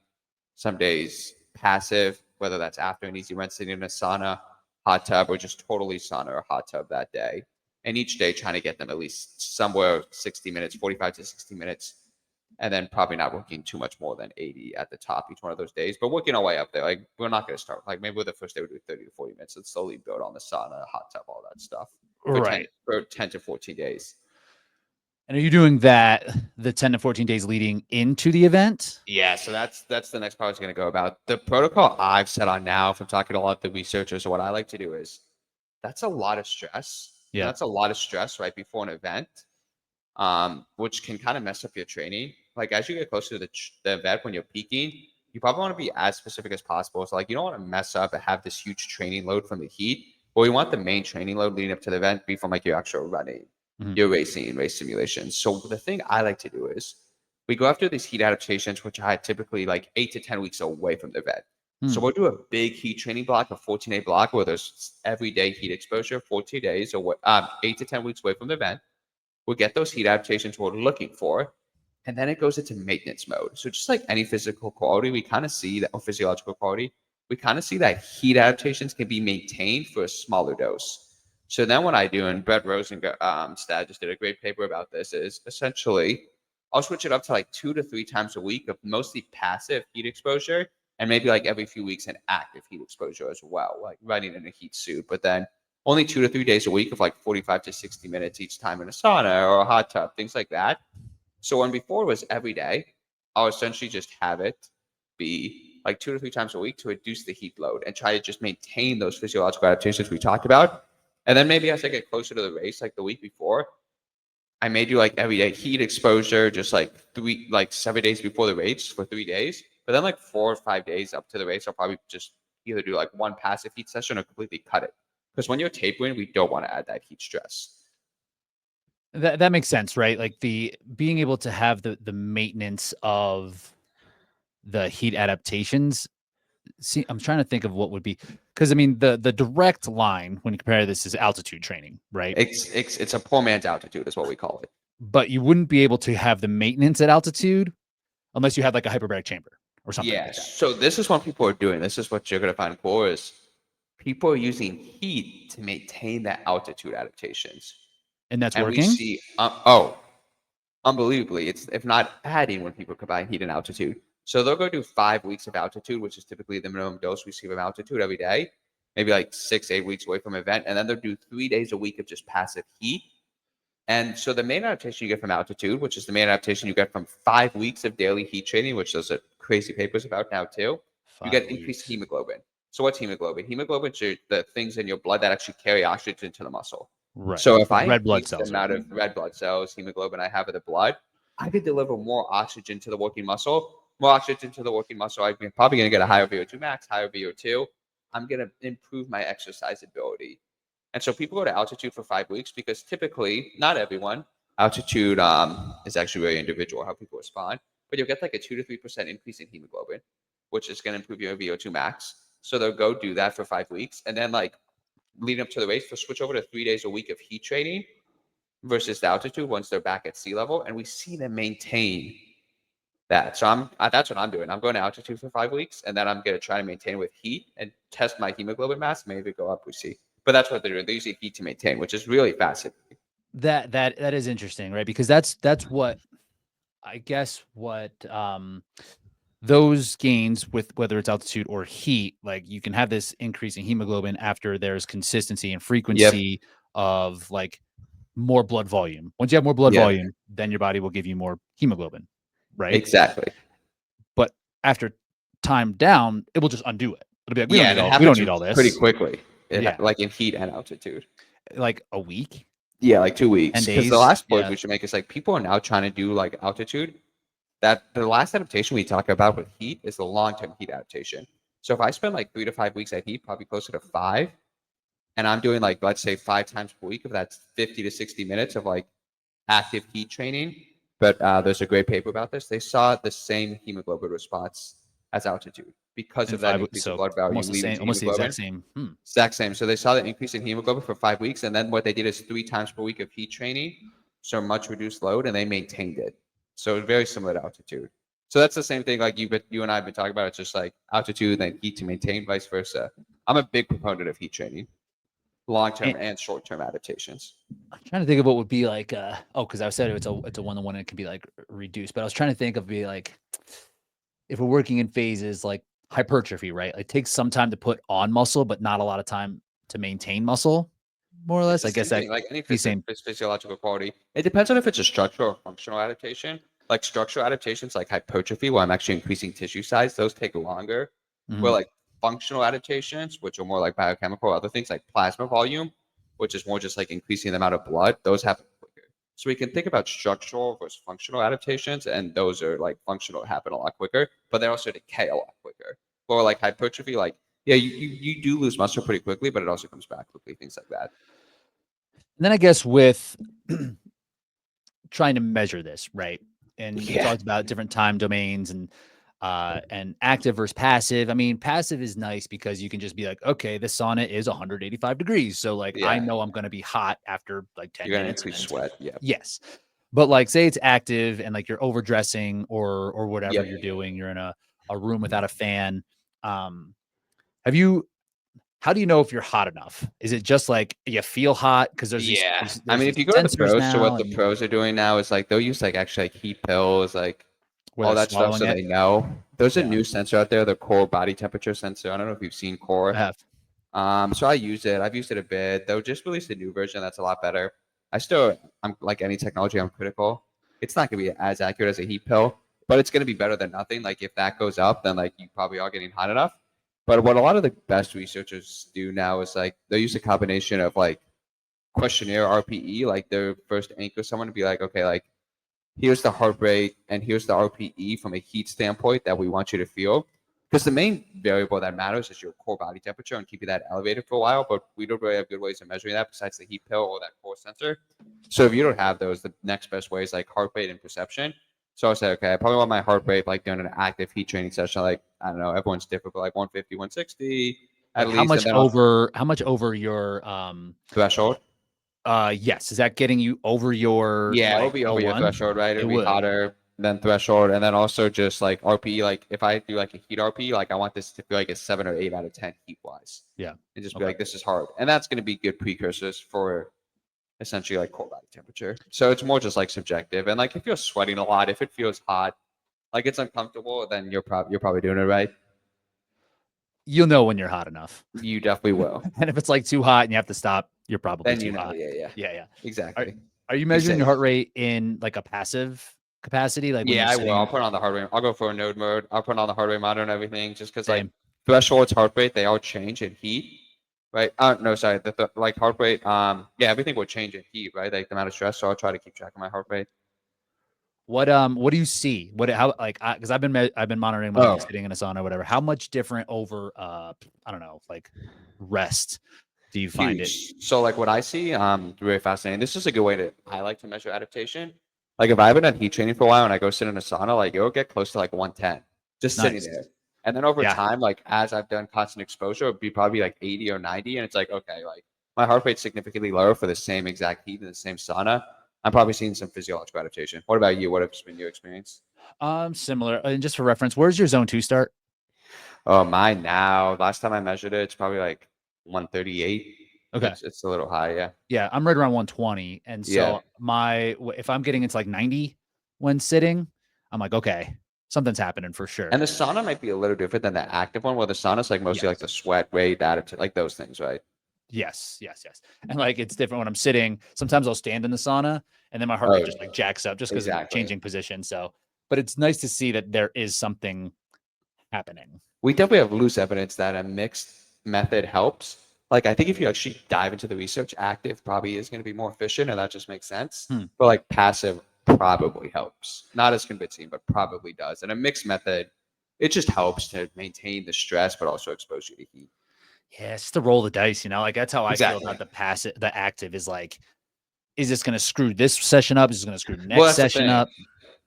some days passive, whether that's after an easy run, sitting in a sauna, hot tub, or just totally sauna or hot tub that day. And each day trying to get them at least somewhere 60 minutes, 45 to 60 minutes and then probably not working too much more than 80 at the top each one of those days, but working our way up there. Like we're not going to start like maybe with the first day we do 30 to 40 minutes and slowly build on the sauna, hot tub, all that stuff Right. for 10 to 14 days. And are you doing that the 10 to 14 days leading into the event? Yeah, so that's the next part I was going to go about. The protocol I've set on now, from talking to a lot of the researchers, or what I like to do is that's a lot of stress. Yeah. That's a lot of stress right before an event, which can kind of mess up your training. Like as you get closer to the event when you're peaking, you probably want to be as specific as possible. So like you don't want to mess up and have this huge training load from the heat, but you want the main training load leading up to the event be from like your actual running, your racing, race simulations. So the thing I like to do is we go after these heat adaptations, which I typically like 8 to 10 weeks away from the event. So we'll do a big heat training block, a 14-day block where there's everyday heat exposure, 14 days or 8 to 10 weeks away from the event. We'll get those heat adaptations we're looking for, and then it goes into maintenance mode. So just like any physical quality, we kind of see that, or physiological quality, we kind of see that heat adaptations can be maintained for a smaller dose. So then what I do, and Brett Rosner Stad just did a great paper about this, is essentially I'll switch it up to like 2 to 3 times a week of mostly passive heat exposure, and maybe like every few weeks an active heat exposure as well, like running in a heat suit. But then only 2 to 3 days a week of like 45 to 60 minutes each time in a sauna or a hot tub, things like that. So when before it was every day, I'll essentially just have it be like 2 to 3 times a week to reduce the heat load and try to just maintain those physiological adaptations we talked about. And then maybe as I get closer to the race, like the week before, I may do like everyday heat exposure, just like 7 days before the race for 3 days. But then like 4 or 5 days up to the race, I'll probably just either do like one passive heat session or completely cut it. Because when you're tapering, we don't want to add that heat stress. That makes sense, right? Like the being able to have the maintenance of the heat adaptations. See, I'm trying to think of what would be, because I mean the direct line when you compare this is altitude training, right? It's a poor man's altitude is what we call it. But you wouldn't be able to have the maintenance at altitude unless you had like a hyperbaric chamber or something like that. So this is what people are doing. This is what you're going to find cool is people are using heat to maintain that altitude adaptations. And that's And we working? see, unbelievably, it's if not adding when people combine heat and altitude. So they'll go do 5 weeks of altitude, which is typically the minimum dose we see of altitude every day, maybe like 6, 8 weeks away from an event. And then they'll do 3 days a week of just passive heat. And so the main adaptation you get from altitude, which is the main adaptation you get from 5 weeks of daily heat training, which those are crazy papers about now too, you get increased hemoglobin. So what's hemoglobin? Hemoglobin are the things in your blood that actually carry oxygen to the muscle. Right. So if I red blood increase cells, the amount of red blood cells, hemoglobin I have in the blood, I could deliver more oxygen to the working muscle. More oxygen to the working muscle, I'm probably going to get a higher VO2 max, higher VO2. I'm going to improve my exercise ability. And so people go to altitude for 5 weeks because typically, not everyone, altitude is actually very individual how people respond, but you'll get like a 2 to 3% increase in hemoglobin, which is going to improve your VO2 max. So they'll go do that for 5 weeks. And then like leading up to the race, they'll switch over to 3 days a week of heat training versus the altitude once they're back at sea level. And we see them maintain that. So that's what I'm doing. I'm going to altitude for 5 weeks, and then I'm going to try to maintain with heat and test my hemoglobin mass. Maybe go up, we see. But that's what they're doing. They're using heat to maintain, which is really fascinating. That is interesting, right? Because that's what I guess what those gains with whether it's altitude or heat, like you can have this increase in hemoglobin after there's consistency and frequency of like more blood volume. Once you have more blood volume, then your body will give you more hemoglobin, right? Exactly. But after time down, it will just undo it. It'll be like, we don't need all this. Pretty quickly. Yeah. Like in heat and altitude. Like a week? Yeah, like 2 weeks. Because the last point we should make is like people are now trying to do like altitude. That the last adaptation we talk about with heat is the long-term heat adaptation. So if I spend like 3 to 5 weeks at heat, probably closer to 5, and I'm doing like, let's say 5 times per week, if that's 50 to 60 minutes of like active heat training. But there's a great paper about this. They saw the same hemoglobin response as altitude because of that increase in blood volume. Almost the exact same. Exact same. So they saw the increase in hemoglobin for 5 weeks, and then what they did is 3 times per week of heat training, so much reduced load, and they maintained it. So very similar to altitude. So that's the same thing like you and I have been talking about. It's just like altitude and heat to maintain, vice versa. I'm a big proponent of heat training. long-term and short-term adaptations. I'm trying to think of what would be like, because I said it's a 1-to-1 and it can be like reduced, but I was trying to think of be like, if we're working in phases like hypertrophy, right? It takes some time to put on muscle, but not a lot of time to maintain muscle, more or It's less. the I guess same that thing, like any the same. physiological quality. It depends on if it's a structural or functional adaptation. Like structural adaptations, like hypertrophy, where I'm actually increasing tissue size, those take longer. Where Mhm. like functional adaptations, which are more like biochemical or other things like plasma volume, which is more just like increasing the amount of blood, those happen quicker. So we can think about structural versus functional adaptations, and those are like functional happen a lot quicker, but they also decay a lot quicker. Or like hypertrophy, like yeah, you do lose muscle pretty quickly, but it also comes back quickly, things like that. And then I guess with trying to measure this, right? And you Yeah. talked about different time domains and active versus passive. I mean, passive is nice because you can just be like, okay, this sauna is 185 degrees. So like I Yeah. know I'm gonna be hot after like 10 You're gonna minutes. And increase then sweat. Yeah. yes. But like say it's active and like you're overdressing or whatever Yep. you're doing, you're in a room without a fan. Um, have you how do you know if you're hot enough? Is it just like you feel hot? Because Yeah. I there's mean, these if you go to the sensors pros, so now what the and pros are doing now is like they'll use like actually like heat pills, like where all they're that stuff, swallowing so it. they know. There's a Yeah, new sensor out there, the core body temperature sensor. I don't know if you've seen I core. have. So I use it. I've used it a bit. They'll just release a new version that's a lot better. I'm like any technology, I'm critical. It's not gonna be as accurate as a heat pill, but it's gonna be better than nothing. Like if that goes up, then like you probably are getting hot enough. But what a lot of the best researchers do now is like they'll use a combination of like questionnaire RPE, like they'll first anchor someone to be like, okay, like here's the heart rate and here's the RPE from a heat standpoint that we want you to feel. Because the main variable that matters is your core body temperature and keeping that elevated for a while. But we don't really have good ways of measuring that besides the heat pill or that core sensor. So if you don't have those, the next best way is like heart rate and perception. So I say, okay, I probably want my heart rate like during an active heat training session, like I don't know, everyone's different, but like 150, 160 at Like least, and then I'll how much over your threshold. yes, is that getting you over your Yeah, it'll like be over your 01? threshold, right? It It'll be would. hotter than threshold. And then also just like RP, like if I do like a heat RP, like I want this to feel like a 7 or 8 out of 10 heat wise. Yeah. And just be Okay. like, this is hard. And that's going to be good precursors for essentially like core body temperature. So it's more just like subjective. And like if you're sweating a lot, if it feels hot, like it's uncomfortable, then you're probably doing it right. You'll know when you're hot enough. You definitely will. And if it's like too hot and you have to stop, you're probably Then too you know, hot. yeah, yeah. Yeah, yeah. Are Exactly. are you Be measuring your safe. heart rate in like a passive capacity, like when you're Yeah, I will. I'll sitting? put on the heart rate. I'll go for a node mode. I'll put on the heart rate monitor and everything, just because like Same. thresholds, heart rate, they all change in heat, right? No, sorry, like heart rate. Yeah, everything will change in heat, right? Like the amount of stress. So I'll try to keep track of my heart rate. What do you see? How like because I've been monitoring when I'm like Oh, sitting in a sauna or whatever. How much different over I don't know, like rest do you find it? huge. So like what I see, really fascinating. This is a good way to I like to measure adaptation. Like if I haven't done heat training for a while and I go sit in a sauna, like it'll get close to like 110, just sitting Nice. there. And then over Yeah. time, like as I've done constant exposure, it'd be probably like 80 or 90. And it's like, okay, like my heart rate's significantly lower for the same exact heat in the same sauna. I'm probably seeing some physiological adaptation. What about you? What has been your experience? Similar. And just for reference, where's your zone 2 start? Oh, mine now. Last time I measured it, it's probably like 138. Okay. It's a little high, yeah. Yeah, I'm right around 120. And Yeah. so if I'm getting into like 90 when sitting, I'm like, okay, something's happening for sure. And the sauna might be a little different than the active one, where the sauna's like mostly like Yes. the sweat rate, attitude, like those things, right? Yes, yes, yes. And like it's different when I'm sitting. Sometimes I'll stand in the sauna and then my heart Oh, rate just like jacks up just because I'm exactly. changing position. So, but it's nice to see that there is something happening. We definitely have loose evidence that a mixed method helps. Like I think if you actually dive into the research, active probably is going to be more efficient, and that just makes sense. Hmm. But like passive probably helps. Not as convincing, but probably does. And a mixed method, it just helps to maintain the stress, but also expose you to heat. Yeah, it's just to roll the dice, like that's how I feel Exactly. about the active is like, is this going to screw this session up? Is this going to screw the Well, next that's the session thing. up?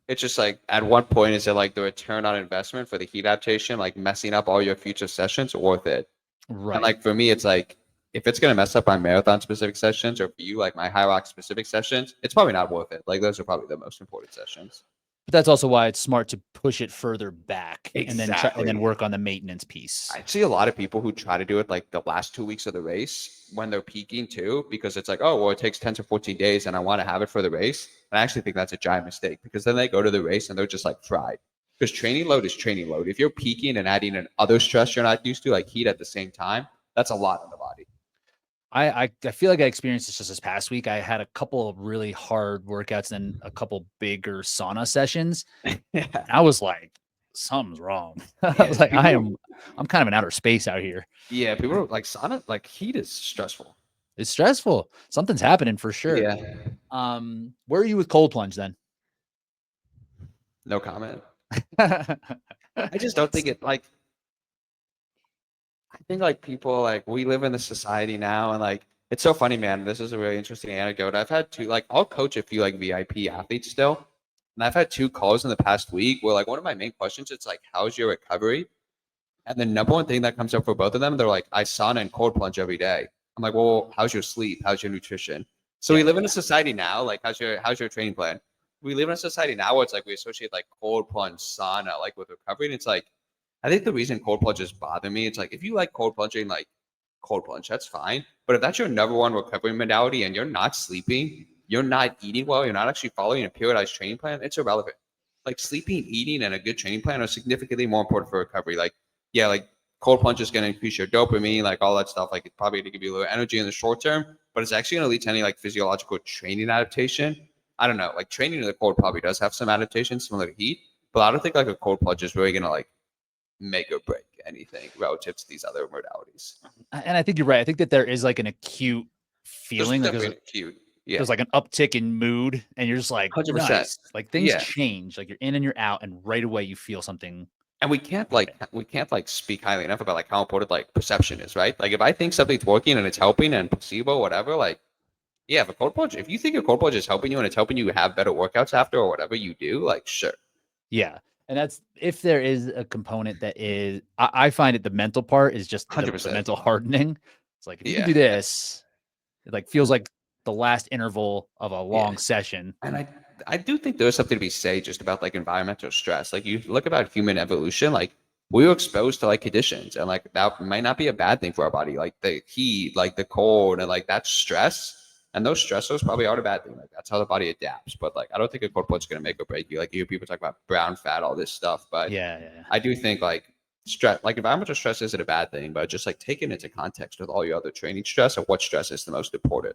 It's just like at one point, is it like the return on investment for the heat adaptation, like messing up all your future sessions, worth it? And Right. like for me, it's like if it's gonna mess up my marathon specific sessions, or for you, like my HYROX specific sessions, it's probably not worth it. Like those are probably the most important sessions. But that's also why it's smart to push it further back and then Exactly. work on the maintenance piece. I see a lot of people who try to do it like the last 2 weeks of the race when they're peaking too, because it's like, oh, well, it takes 10 to 14 days and I want to have it for the race. And I actually think that's a giant mistake because then they go to the race and they're just like fried. Because training load is training load. If you're peaking and adding an other stress you're not used to, like heat at the same time, that's a lot on the body. I feel like I experienced this just this past week. I had a couple of really hard workouts and a couple bigger sauna sessions. Yeah. I was like, something's wrong. I Yeah, was like, people, I'm kind of in outer space out here. yeah, people are like sauna, like heat is stressful. It's stressful. Something's happening for sure. Yeah. Where are you with cold plunge then? No comment. I just don't think it like I think like people like we live in a society now and like it's so funny, man. This is a really interesting anecdote. I've had two like I'll coach a few like VIP athletes still. And I've had two calls in the past week where like one of my main questions it's like, how's your recovery? And the number one thing that comes up for both of them, they're like, I sauna and cold plunge every day. I'm like, well, how's your sleep? How's your nutrition? So we live in a society now, like how's your training plan? We live in a society now where it's like we associate like cold plunge, sauna, like with recovery. And it's like I think the reason cold plunges bother me, it's like if you like cold plunging, like cold plunge, that's fine. But if that's your number one recovery modality and you're not sleeping, you're not eating well, you're not actually following a periodized training plan, it's irrelevant. Like sleeping, eating, and a good training plan are significantly more important for recovery. Like, yeah, like cold plunge is going to increase your dopamine, like all that stuff. Like it's probably going to give you a little energy in the short term, but it's actually going to lead to any like physiological training adaptation. I don't know. Like training in the cold probably does have some adaptation similar to heat, but I don't think like a cold plunge is really going to like make or break anything relative to these other modalities. And I think you're right. I think that there is like an acute feeling, like Definitely acute. Yeah. there's like an uptick in mood, and you're just like, 100%. nice. Like things Yeah. change. Like you're in and you're out, and right away you feel something. And we can't speak highly enough about like how important like perception is, right? Like if I think something's working and it's helping and placebo, whatever, like yeah, if you think a cold plunge is helping you and it's helping you have better workouts after or whatever you do, like sure. Yeah. And that's if there is a component that is, I find it the mental part is just the 100%. mental hardening. It's like if you can Yeah. do this, it like feels like the last interval of a long Yeah. session. And I do think there's something to be said just about like environmental stress. Like you look about human evolution, like we were exposed to like conditions and like that might not be a bad thing for our body. Like the heat, like the cold, and like that stress. And those stressors probably aren't a bad thing. Like that's how the body adapts. But like I don't think a cold plunge is gonna make or break you. Like you hear people talk about brown fat, all this stuff. But Yeah. I do think like stress like environmental stress isn't a bad thing, but just like take it into context with all your other training stress and what stress is the most important.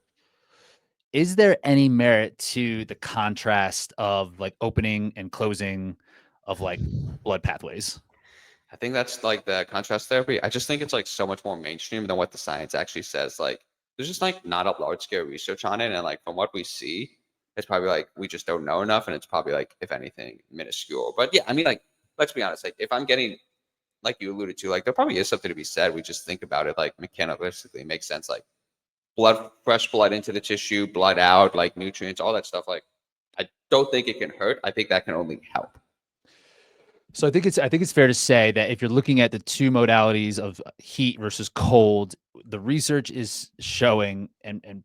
Is there any merit to the contrast of like opening and closing of like blood pathways? I think that's like the contrast therapy. I just think it's like so much more mainstream than what the science actually says. Like there's just like not a large scale research on it. And like from what we see, it's probably like we just don't know enough. And it's probably like, if anything, minuscule. But yeah, I mean, like, let's be honest, like if I'm getting like you alluded to, like there probably is something to be said. We just think about it like mechanistically, it makes sense. Like fresh blood into the tissue, blood out, like nutrients, all that stuff. Like I don't think it can hurt. I think that can only help. So I think it's fair to say that if you're looking at the two modalities of heat versus cold, the research is showing and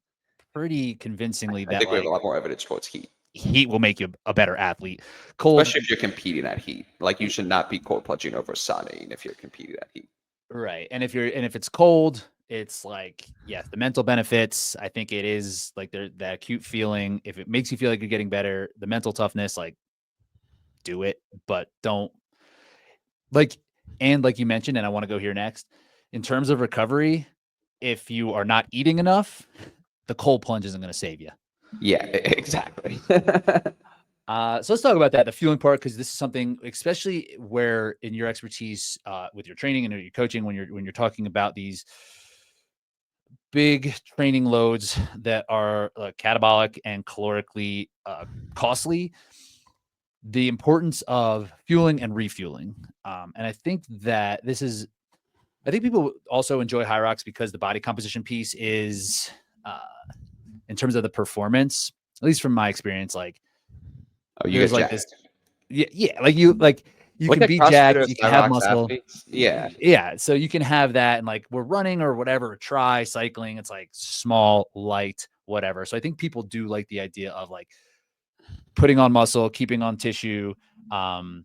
pretty convincingly I that think we have a like lot more evidence towards heat, heat will make you a better athlete. Cold, especially if you're competing at heat. Like you should not be cold plunging over saunaing if you're competing at heat. right? And if it's cold, it's like yes, the mental benefits. I think it is like that acute feeling. If it makes you feel like you're getting better, the mental toughness, like do it, but don't like. And like you mentioned, and I want to go here next. In terms of recovery, if you are not eating enough, the cold plunge isn't going to save you. Yeah, exactly. So let's talk about that, the fueling part, because this is something, especially where in your expertise with your training and your coaching, when you're talking about these big training loads that are catabolic and calorically costly, the importance of fueling and refueling. And I think that I think people also enjoy HYROX because the body composition piece is, in terms of the performance, at least from my experience, like Oh, you there's get like jacked. this, yeah, like you Look can at be jacked, CrossFitters, you can have RMR muscle, athletes. Yeah. yeah. So you can have that, and like we're running or whatever, try cycling. It's like small, light, whatever. So I think people do like the idea of like putting on muscle, keeping on tissue, and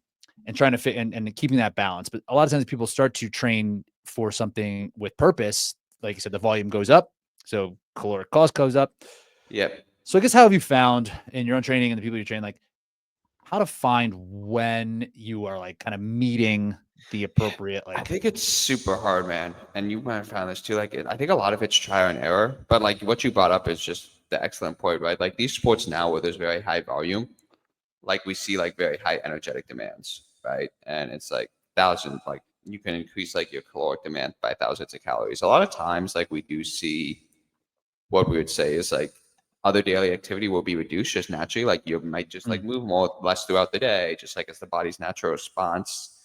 trying to fit and keeping that balance. But a lot of times people start to train for something with purpose. Like you said, the volume goes up, so caloric cost goes up. Yep. So I guess how have you found in your own training and the people you train, like how to find when you are like kind of meeting the appropriate, I like, think it's super hard, man. And you might have found this too. Like, I think a lot of it's trial and error. But like what you brought up is just the excellent point, right? Like these sports now where there's very high volume, like we see like very high energetic demands, right? And it's like thousands, like you can increase like your caloric demand by thousands of calories. A lot of times, like we do see what we would say is like other daily activity will be reduced just naturally. Like you might just like move more less throughout the day, just like as the body's natural response.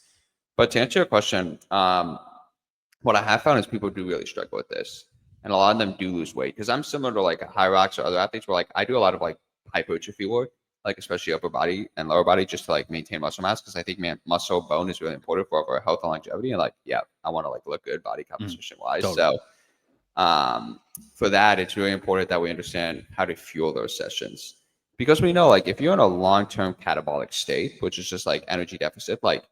But to answer your question, what I have found is people do really struggle with this, and a lot of them do lose weight. Because I'm similar to like a HYROX or other athletes, where like I do a lot of like hypertrophy work, like especially upper body and lower body, just to like maintain muscle mass. Because I think man, muscle bone is really important for our health and longevity. And like, yeah, I want to like look good body composition wise. totally. So for that, it's really important that we understand how to fuel those sessions. Because we know, like, if you're in a long-term catabolic state, which is just like energy deficit, like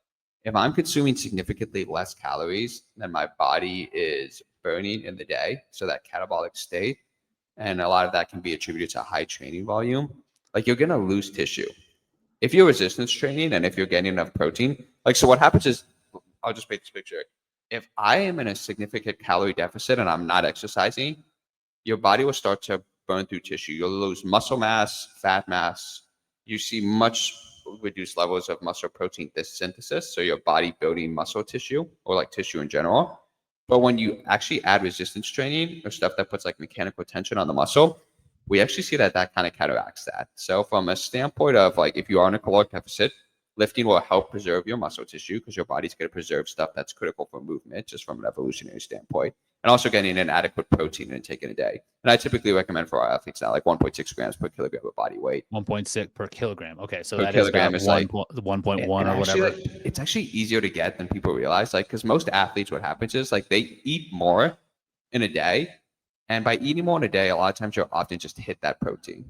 if I'm consuming significantly less calories than my body is burning in the day, so that catabolic state, and a lot of that can be attributed to high training volume, like you're gonna lose tissue. If you're resistance training and if you're getting enough protein, like so what happens is I'll just paint this picture. If I am in a significant calorie deficit and I'm not exercising, your body will start to burn through tissue. You'll lose muscle mass, fat mass. You see much reduced levels of muscle protein synthesis. So your body building muscle tissue or like tissue in general. But when you actually add resistance training or stuff that puts like mechanical tension on the muscle, we actually see that that kind of counteracts that. So from a standpoint of like if you are in a caloric deficit, lifting will help preserve your muscle tissue because your body's going to preserve stuff that's critical for movement, just from an evolutionary standpoint, and also getting an adequate protein intake in a day. And I typically recommend for our athletes now like 1.6 grams per kilogram of body weight. 1.6 per kilogram. Okay, so Per that is kilogram about is like 1.1 or actually, whatever. like, it's actually easier to get than people realize. Like, because most athletes, what happens is like they eat more in a day, and by eating more in a day, a lot of times you'll often just hit that protein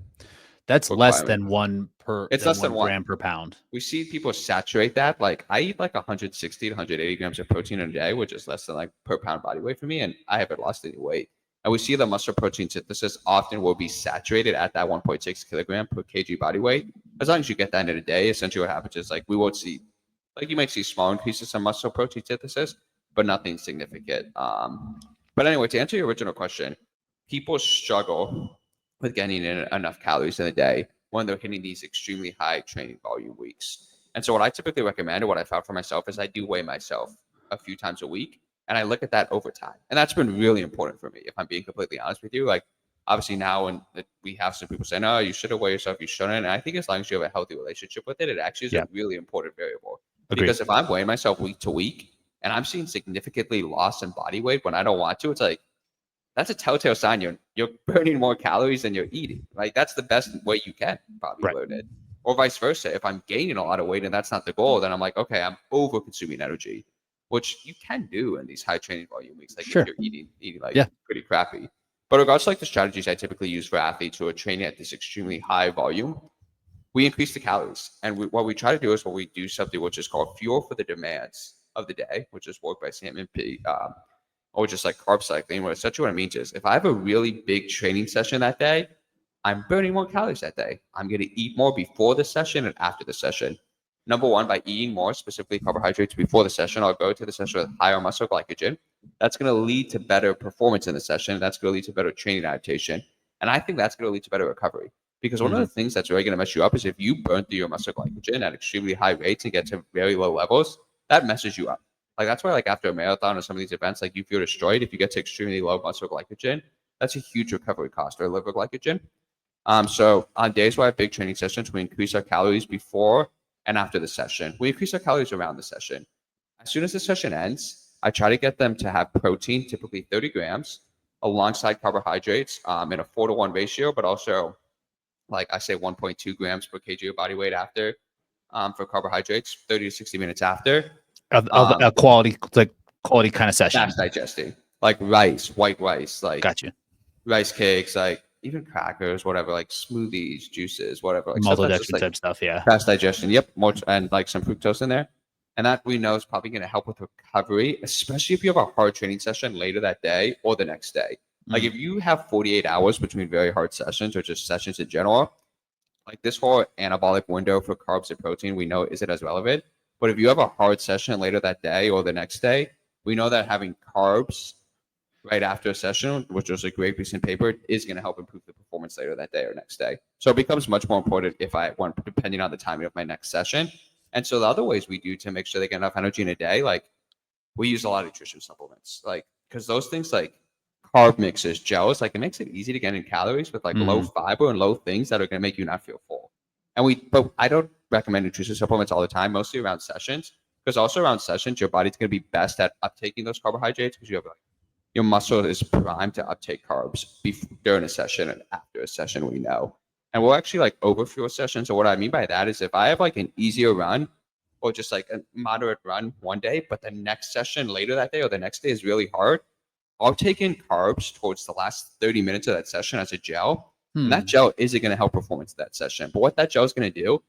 That's less requirement. than one per It's less than 1 one. gram per pound. We see people saturate that. Like I eat like 160 to 180 grams of protein in a day, which is less than like per pound body weight for me, and I haven't lost any weight. And we see the muscle protein synthesis often will be saturated at that 1.6 kilogram per kg body weight. As long as you get that in a day, essentially what happens is like we won't see, like you might see small increases in muscle protein synthesis, but nothing significant. But anyway, to answer your original question, people struggle with getting in enough calories in a day when they're hitting these extremely high training volume weeks. And so what I typically recommend, or what I found for myself, is I do weigh myself a few times a week, and I look at that over time. And that's been really important for me, if I'm being completely honest with you. Like, obviously now when we have some people say, no, you shouldn't weigh yourself, you shouldn't. And I think as long as you have a healthy relationship with it, it actually is Yeah. a really important variable. Agreed. Because if I'm weighing myself week to week and I'm seeing significantly loss in body weight when I don't want to, it's like, that's a telltale sign you're burning more calories than you're eating. Like that's the best way you can probably Right. load it. Or vice versa. If I'm gaining a lot of weight and that's not the goal, then I'm like, okay, I'm over consuming energy, which you can do in these high training volume weeks. Like Sure. if you're eating like Yeah. pretty crappy. But regards to like the strategies I typically use for athletes who are training at this extremely high volume, we increase the calories. And what we try to do is we do something which is called fuel for the demands of the day, which is work by Sam and P. Or just like carb cycling. What essentially what it means is if I have a really big training session that day, I'm burning more calories that day. I'm going to eat more before the session and after the session. Number one, by eating more, specifically carbohydrates before the session, I'll go to the session with higher muscle glycogen. That's going to lead to better performance in the session. That's going to lead to better training adaptation. And I think that's going to lead to better recovery. Because one of the things that's really going to mess you up is if you burn through your muscle glycogen at extremely high rates and get to very low levels, that messes you up. Like that's why like after a marathon or some of these events, like you feel destroyed if you get to extremely low muscle glycogen. That's a huge recovery cost, or liver glycogen. So on days where I have big training sessions, we increase our calories before and after the session. We increase our calories around the session. As soon as the session ends, I try to get them to have protein, typically 30 grams, alongside carbohydrates in a 4-to-1 ratio, but also like I say 1.2 grams per kg of body weight after for carbohydrates, 30 to 60 minutes after. Of a quality kind of session. Fast digesting, like rice, white rice, like Got you. rice cakes, like even crackers, whatever, like smoothies, juices, whatever, like stuff that's just Maltodextrin like type stuff. Yeah. fast digestion. Yep, more and like some fructose in there. And that we know is probably going to help with recovery, especially if you have a hard training session later that day or the next day. Like if you have 48 hours between very hard sessions or just sessions in general, like this whole anabolic window for carbs and protein, we know isn't as relevant. But if you have a hard session later that day or the next day, we know that having carbs right after a session, which was a great piece of paper, is going to help improve the performance later that day or next day. So it becomes much more important if I want, depending on the timing of my next session. And so the other ways we do to make sure they get enough energy in a day, like we use a lot of nutrition supplements, like because those things like carb mixes, gels, like it makes it easy to get in calories with like low fiber and low things that are going to make you not feel full. But I don't recommend nutrition supplements all the time, mostly around sessions, because also around sessions, your body's going to be best at uptaking those carbohydrates because you have like your muscle is primed to uptake carbs during a session and after a session, we know. And we'll actually like overfuel sessions. So what I mean by that is if I have like an easier run or just like a moderate run one day, but the next session later that day or the next day is really hard, I'll take in carbs towards the last 30 minutes of that session as a gel. And that gel isn't going to help performance of that session. But what that gel is going to do,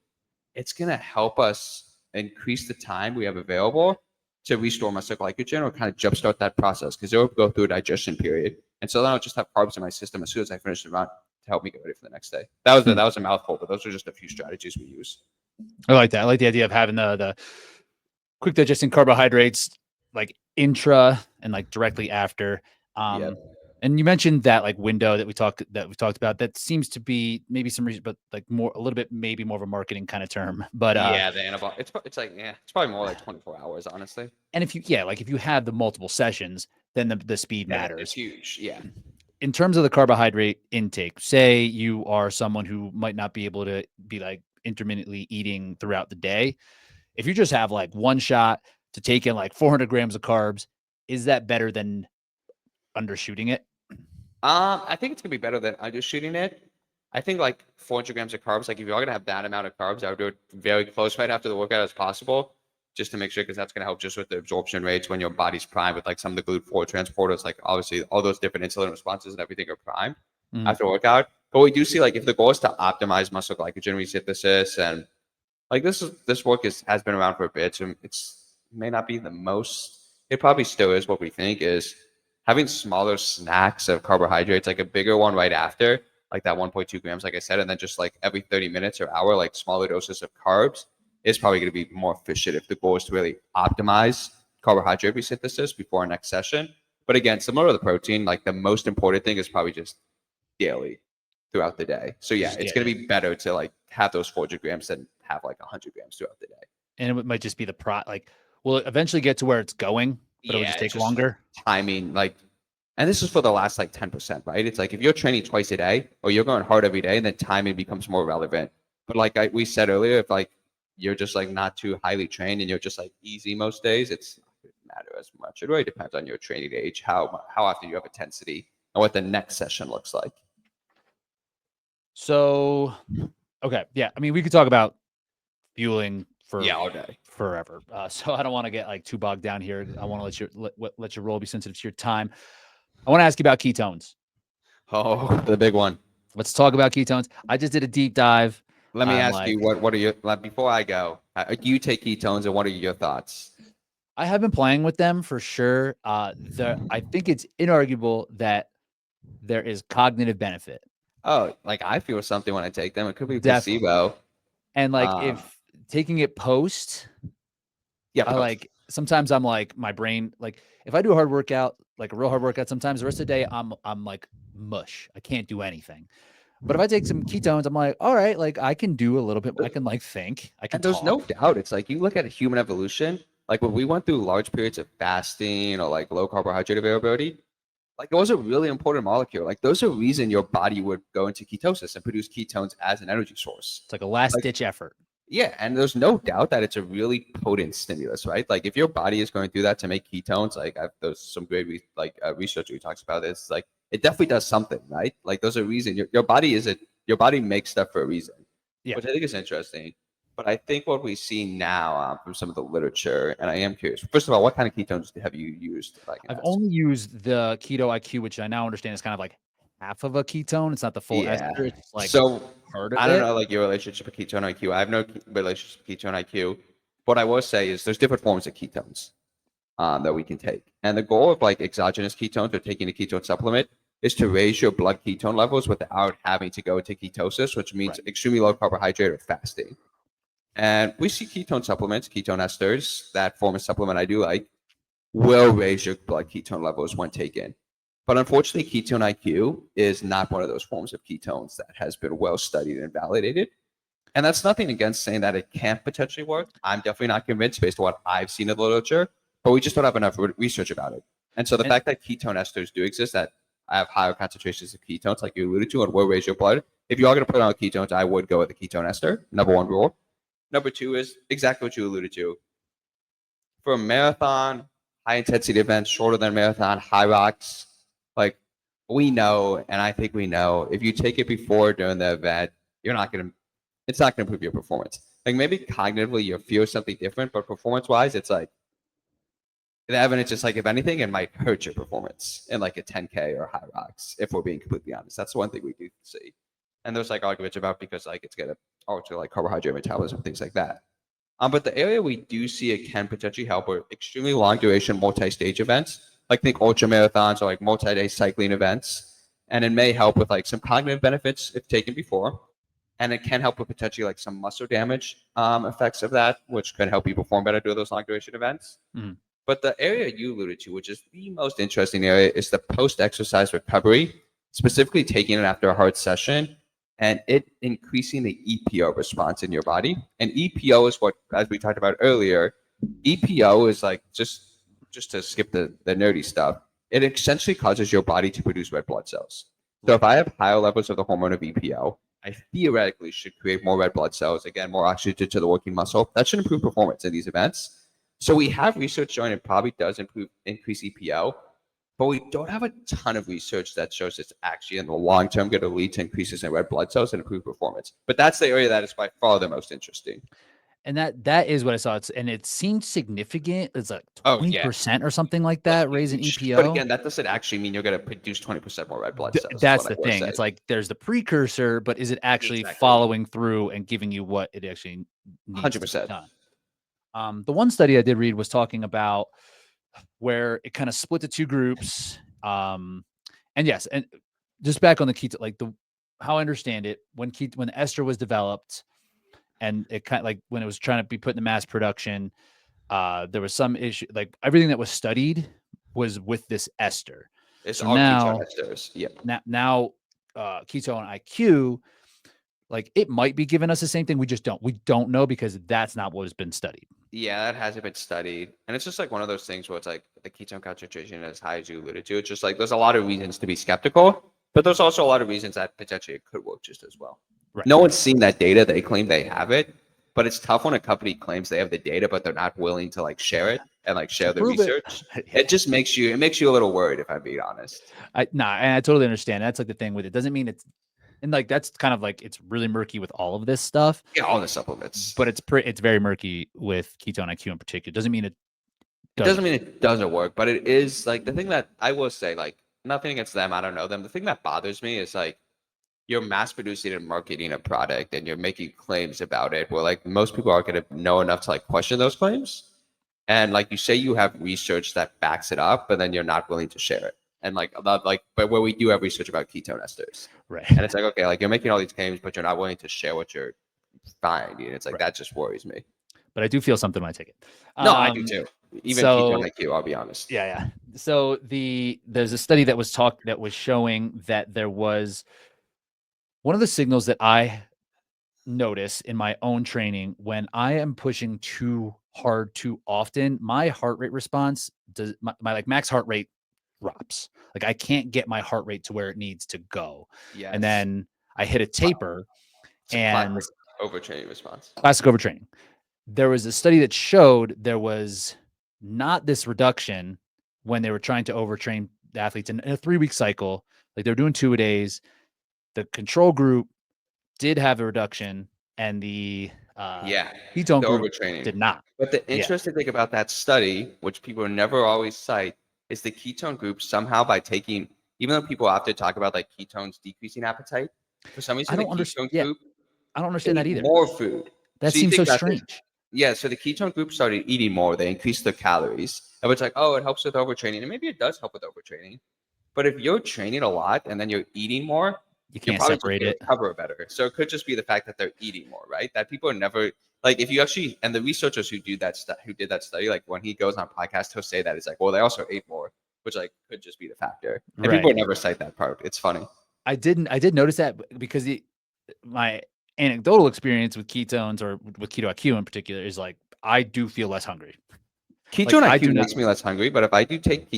it's going to help us increase the time we have available to restore muscle glycogen or kind of jumpstart that process because it'll go through a digestion period. And so then I'll just have carbs in my system as soon as I finish the run to help me get ready for the next day. That was a mouthful, but those are just a few strategies we use. I like that. I like the idea of having the quick digesting carbohydrates like intra and like directly after. And you mentioned that like window that we talked about. That seems to be maybe some reason, but like a little bit maybe more of a marketing kind of term. But yeah, the anabolic. It's like it's probably more like 24 hours, honestly. And if you have the multiple sessions, then the speed matters. It's huge. Yeah. In terms of the carbohydrate intake, say you are someone who might not be able to be like intermittently eating throughout the day. If you just have like one shot to take in like 400 grams of carbs, is that better than undershooting it? I think it's gonna be better than undershooting it. I think like 400 grams of carbs, like if you're gonna have that amount of carbs, I would do it very close right after the workout as possible, just to make sure, because that's gonna help just with the absorption rates when your body's primed with like some of the GLUT4 transporters, like obviously all those different insulin responses and everything are primed after workout. But we do see like if the goal is to optimize muscle glycogen resynthesis, and like this work has been around for a bit, so it may not be the most. It probably still is what we think is having smaller snacks of carbohydrates, like a bigger one right after, like that 1.2 grams, like I said, and then just like every 30 minutes or hour, like smaller doses of carbs is probably going to be more efficient if the goal is to really optimize carbohydrate resynthesis before our next session. But again, similar to the protein, like the most important thing is probably just daily throughout the day. So yeah, it's going to be better to like have those 400 grams than have like 100 grams throughout the day. And it might just be will it eventually get to where it's going, but it'll just take longer? Timing, like, and this is for the last like 10%, right? It's like if you're training twice a day or you're going hard every day, then timing becomes more relevant. But like we said earlier, if like you're just like not too highly trained and you're just like easy most days, it's not going to matter as much. It really depends on your training age, how often you have intensity, and what the next session looks like. So, okay, yeah. I mean, we could talk about fueling for all day, forever. So I don't want to get like too bogged down here. I want to let your role be sensitive to your time. I want to ask you about ketones. Oh, the big one. Let's talk about ketones. I just did a deep dive. Let me ask you, what are your, before I go, you take ketones and what are your thoughts? I have been playing with them for sure. I think it's inarguable that there is cognitive benefit. Oh, like I feel something when I take them. It could be placebo. And like if taking it post, sometimes I'm like my brain, like if I do a hard workout, like a real hard workout, sometimes the rest of the day I'm like mush. I can't do anything. But if I take some ketones, I'm like, all right, like I can do a little bit. I can like think. I can. And there's no doubt. It's like you look at human evolution. Like when we went through large periods of fasting or like low carbohydrate availability, like it was a really important molecule. Like there's a reason your body would go into ketosis and produce ketones as an energy source. It's like a last ditch effort. Yeah, and there's no doubt that it's a really potent stimulus, right? Like if your body is going through that to make ketones, like there's some great research who talks about this. Like it definitely does something, right? Like there's a reason your body makes stuff for a reason, which I think is interesting. But I think what we see now from some of the literature, and I am curious. First of all, what kind of ketones have you used? I've only used the Keto IQ, which I now understand is kind of like half of a ketone. It's not the full Yeah. ester. It's just like So part of I don't it. know like your relationship with ketone IQ. I have no relationship with ketone IQ. What I will say is there's different forms of ketones that we can take. And the goal of like exogenous ketones or taking a ketone supplement is to raise your blood ketone levels without having to go into ketosis, which means Right. extremely low carbohydrate or fasting. And we see ketone supplements, ketone esters, that form of supplement I do like, will raise your blood ketone levels when taken. But unfortunately, ketone IQ is not one of those forms of ketones that has been well studied and validated. And that's nothing against saying that it can't potentially work. I'm definitely not convinced based on what I've seen in the literature, but we just don't have enough research about it. And so the And fact that ketone esters do exist, that have higher concentrations of ketones, like you alluded to, and will raise your blood. If you are going to put on ketones, I would go with the ketone ester. Number one rule. Number two is exactly what you alluded to. For a marathon, high intensity events, shorter than marathon, HYROX, like we know, and I think we know, if you take it before during the event, you're not going to, it's not going to improve your performance. Like maybe cognitively you feel something different, but performance wise, it's like the evidence is like, if anything, it might hurt your performance in like a 10K or HYROX, if we're being completely honest. That's one thing we do see. And there's like arguments about because like it's going to alter like carbohydrate metabolism, things like that. But the area we do see it can potentially help are extremely long duration multi-stage events, like think ultra marathons or like multi-day cycling events. And it may help with like some cognitive benefits if taken before. And it can help with potentially like some muscle damage effects of that, which can help you perform better during those long duration events. mhm. But the area you alluded to, which is the most interesting area, is the post-exercise recovery, specifically taking it after a hard session and it increasing the EPO response in your body. And EPO is what, as we talked about earlier, EPO is like just to skip the nerdy stuff. It essentially causes your body to produce red blood cells. So if I have higher levels of the hormone of EPO, I theoretically should create more red blood cells, again, more oxygen to the working muscle. That should improve performance in these events. So we have research showing it probably does increase EPO, but we don't have a ton of research that shows it's actually in the long term going to lead to increases in red blood cells and improve performance. But that's the area that is by far the most interesting. And that is what I saw. And it seemed significant. It's like Oh yeah, 20% or something like like that, raising huge. But EPO. again, that doesn't actually mean you're going to produce 20% more red blood cells. Is That's what I the will thing. say. It's like there's the precursor, but is it actually Exactly. following through and giving you what it actually needs to be 100%. done? The one study I did read was talking about where it kind of split the two groups. And yes, and just back on the keto, like how I understand it, when the ester was developed, and it kind of like when it was trying to be put into mass production, there was some issue. Like everything that was studied was with this ester. It's So all ketone now, esters. Yep. ketone IQ, like it might be giving us the same thing. We don't know because that's not what has been studied. Yeah, that hasn't been studied. And it's just like one of those things where it's like the ketone concentration as high as you alluded to. It's just like there's a lot of reasons to be skeptical, but there's also a lot of reasons that potentially it could work just as well. Right. No one's seen that data. They claim they have it, but it's tough when a company claims they have the data, but they're not willing to like share it and like share the Prove it. research. Yeah. It just makes you a little worried if I'm being honest. And I totally understand. That's like the thing with it. Doesn't mean it's, and like that's kind of like it's really murky with all of this stuff. Yeah, all the supplements. But it's very murky with ketone IQ in particular. Doesn't mean it Doesn't mean it doesn't work, but it is like the thing that I will say, like nothing against them. I don't know them. The thing that bothers me is like you're mass producing and marketing a product and you're making claims about it where like most people aren't going to know enough to like question those claims. And like you say, you have research that backs it up, but then you're not willing to share it. And but where we do have research about ketone esters, right. and it's like, okay, like you're making all these claims, but you're not willing to share what you're finding. It's like, Right. that just worries me. But I do feel something when I take it. No, I do too. Even ketone IQ, I'll be honest. Yeah. So there's a study that was showing that there was one of the signals that I notice in my own training when I am pushing too hard too often, my heart rate response does my like max heart rate drops. Like I can't get my heart rate to where it needs to go. Yes. And then I hit a taper It's a and classic overtraining response. classic overtraining. There was a study that showed there was not this reduction when they were trying to overtrain the athletes in a 3-week cycle. Like they're doing 2-a-days. The control group did have a reduction, and the ketone the group overtraining did not. But the Yeah. interesting thing about that study, which people never always cite, is the ketone group somehow by taking even though people often talk about like ketones decreasing appetite, for some reason the ketone Yeah, group I don't understand that ate either. more food. That So you seems think so about this. strange. Yeah, so the ketone group started eating more. They increased their calories. And it's like, oh, it helps with overtraining. And maybe it does help with overtraining. But if you're training a lot and then you're eating more, You you're can't probably just separate going it. to recover better. So it could just be the fact that they're eating more, right? That people are never like if you actually and the researchers who do that who did that study, like when he goes on podcast, he'll say that it's like, well, they also ate more, which like could just be the factor. And people Right. would never cite that part. It's funny. I did notice that because my anecdotal experience with ketones or with Keto IQ in particular is like I do feel less hungry. Like Ketone I IQ do not. makes me less hungry, but if I do take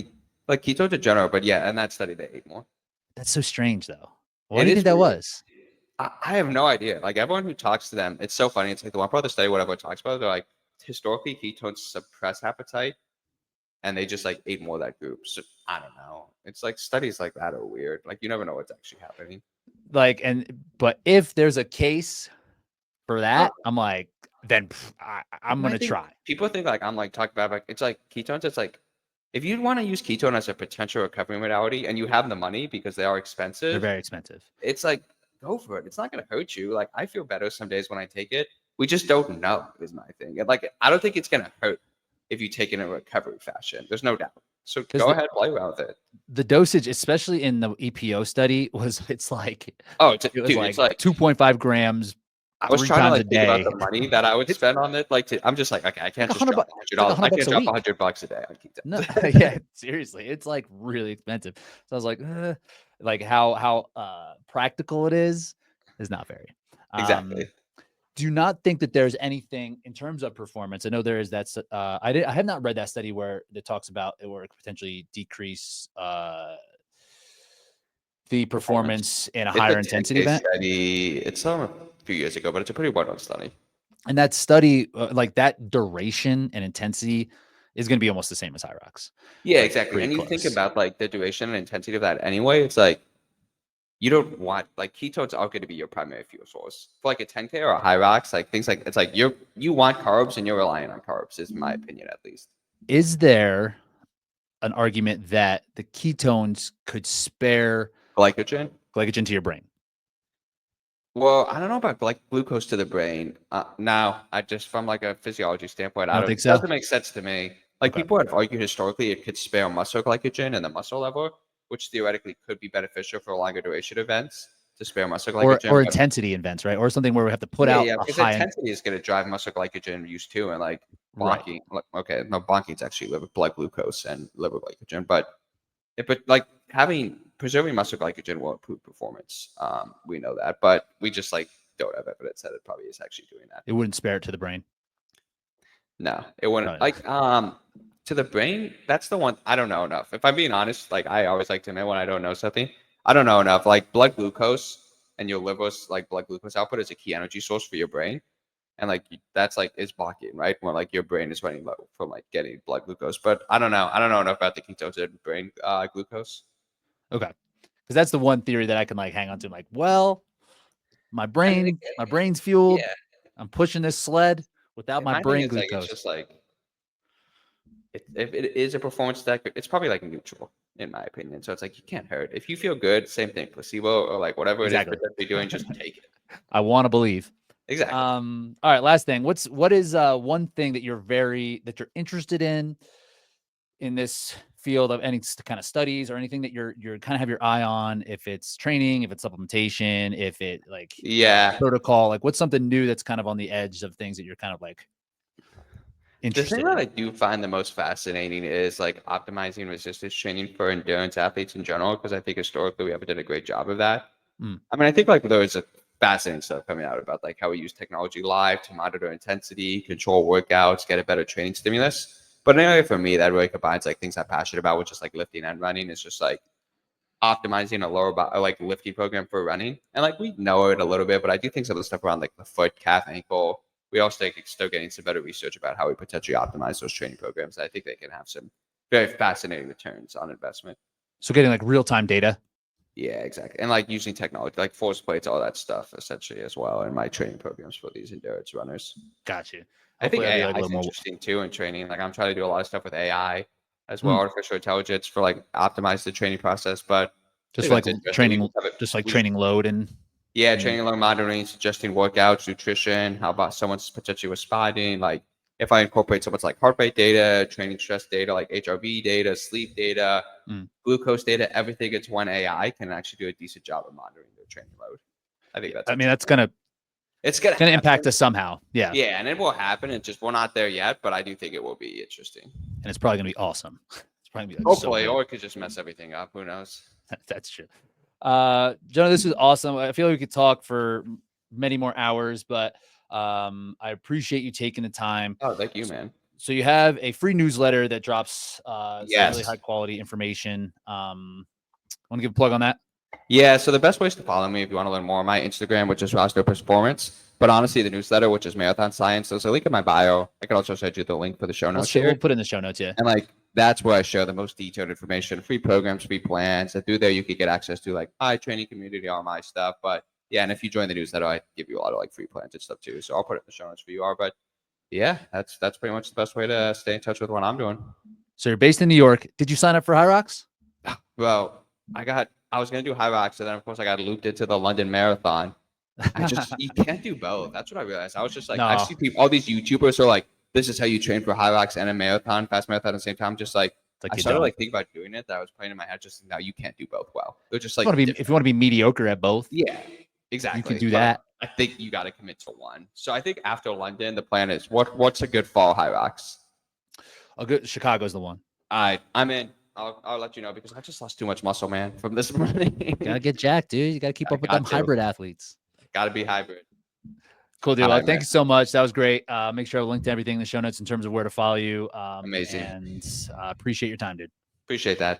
like ketones in general, but yeah, in that study they ate more. That's so strange though. Why It do you is think that weird. was? I have no idea. Like everyone who talks to them, it's so funny. It's like the one part of the study, what everyone talks about, they're like historically ketones suppress appetite, and they just like ate more of that group. So I don't know. It's like studies like that are weird. Like you never know what's actually happening. Like but if there's a case for Uh, that, I'm like, then I'm I gonna think try. people think like I'm like talking about like it's like ketones. It's like if you want to use ketone as a potential recovery modality and you have the money because they are They're expensive, very expensive. it's like go for it. It's not gonna hurt you. Like I feel better some days when I take it. We just don't know is my thing. And like I don't think it's gonna hurt if you take it in a recovery fashion. There's no doubt. So go ahead, play around with it. The dosage, especially in the EPO study, it's like Dude, it's like 2.5 grams I was 3 trying to times a like think about day. the money that I would It's spend on it. Like I'm just like, okay, I can't like just 100 drop bucks. It's like $100. I $100 can't a drop week. $100 a day on No, ketones. yeah, seriously, it's like really expensive. So I was like how practical it is not very. Exactly. Do not think that there's anything in terms of performance. I know there is that. I have not read that study where it talks about it where it could potentially decrease the performance in a It's a higher intensity 10K event. study. It's a few years ago, but it's a pretty well-known study. And that study, like that duration and intensity, is going to be almost the same as HYROX. Yeah, Like exactly. pretty And you close. think about like the duration and intensity of that anyway. It's like you don't want like ketones are going to be your primary fuel source for like a 10K or a HYROX. Like things like it's like you want carbs and you're relying on carbs. Is my opinion at least. Is there an argument that the ketones could spare Glycogen. glycogen to your brain? Well, I don't know about like glucose to the brain. Now, I just from like a physiology standpoint, I don't think it so. doesn't make sense to me. Like Okay. people have argued historically it could spare muscle glycogen and the muscle level, which theoretically could be beneficial for longer duration events to spare muscle glycogen. Or But intensity events, right? Or something where we have to put yeah, out yeah, a because high intensity is going to drive muscle glycogen use too, and like right. bonking. Okay, no, bonking is actually liver blood glucose and liver glycogen, but like having preserving muscle glycogen will improve performance. We know that, but we just like don't have evidence that it probably is actually doing that. It wouldn't spare it to the brain. No, it wouldn't. Right. Like to the brain, that's the one I don't know enough. If I'm being honest, like I always like to know when I don't know something. I don't know enough. Like blood glucose and your liver's like blood glucose output is a key energy source for your brain. And like that's like is blocking, right? When like your brain is running low from like getting blood glucose. But I don't know. I don't know enough about the ketones and brain glucose. Okay. Because that's the one theory that I can like hang on to. I'm like, well, my brain's fueled. Yeah. I'm pushing this sled without my My thing brain is like it's glucose. just like if it is a performance stack, it's probably like neutral in my opinion. So it's like you can't hurt. If you feel good, same thing, placebo or like whatever Exactly. it is potentially doing, just take it. I want to believe. Exactly. All right, last thing. What is one thing that you're interested in this field of any kind of studies or anything that you're kind of have your eye on, if it's training, if it's supplementation, if it like protocol, like what's something new that's kind of on the edge of things that you're kind of like interested The thing that I do find the most fascinating is like optimizing resistance training for endurance athletes in general, because I think historically we haven't done a great job of that. I mean, I think like there's a fascinating stuff coming out about like how we use technology live to monitor intensity, control workouts, get a better training stimulus. But anyway, for me, that really combines like things I'm passionate about, which is like lifting and running. It's just like optimizing a lower body, like lifting program for running. And like we know it a little bit, but I do think some of the stuff around like the foot, calf, ankle, we also still getting some better research about how we potentially optimize those training programs. I think they can have some very fascinating returns on investment. So getting like real-time data. Yeah, exactly. And like using technology, like force plates, all that stuff essentially as well in my training programs for these endurance runners. Got you. I think Hopefully AI like a is little more. interesting too in training. Like I'm trying to do a lot of stuff with AI as well, Hmm. artificial intelligence for like optimize the training process. But Just think like that's interesting. training, just like training load and training load monitoring, suggesting workouts, nutrition. How about someone's potentially with spotting? Like if I incorporate someone's like heart rate data, training stress data, like HRV data, sleep data, glucose data, everything into one AI can actually do a decent job of monitoring their training load. I think that's. I mean, that's gonna impact us somehow. Yeah. Yeah, and it will happen. It's just we're not there yet, but I do think it will be interesting. And it's probably gonna be awesome. It's probably gonna be hopefully, so or it could just mess everything up. Who knows? That's true. Jonah, this is awesome. I feel like we could talk for many more hours, but I appreciate you taking the time. Oh, thank you, man. So you have a free newsletter that drops some really Yes. high quality information. Want to give a plug on that? Yeah, so the best ways to follow me if you want to learn more, my Instagram, which is Rosner Performance, but honestly, the newsletter, which is Marathon Science. There's a link in my bio. I can also send you the link for the show notes here. We'll put it in the show notes, yeah. And like that's where I share the most detailed information, free programs, free plans. And through there, you could get access to like my training community, all my stuff. But yeah, and if you join the newsletter, I give you a lot of like free plans and stuff too. So I'll put it in the show notes for you. But yeah, that's pretty much the best way to stay in touch with what I'm doing. So you're based in New York. Did you sign up for HYROX? Well, I was gonna do HYROX, and then of course I got looped into the London Marathon. You can't do both. That's what I realized. I was just like, I see people, all these YouTubers are like, this is how you train for HYROX and a marathon, fast marathon at the same time. Just like I started like thinking about doing it. That I was playing in my head. Just now, you can't do both well. They're just like if you want to be mediocre at both. Yeah, exactly. You can do that. I think you got to commit to one. So I think after London, the plan is what's a good fall HYROX? Chicago's the one. I'm in. I'll let you know because I just lost too much muscle, man, from this morning. Gotta get jacked, dude. You gotta keep up with them hybrid athletes. Gotta be hybrid. Cool, dude. Thank you so much. That was great. Make sure I link to everything in the show notes in terms of where to follow you. Amazing. And appreciate your time, dude. Appreciate that.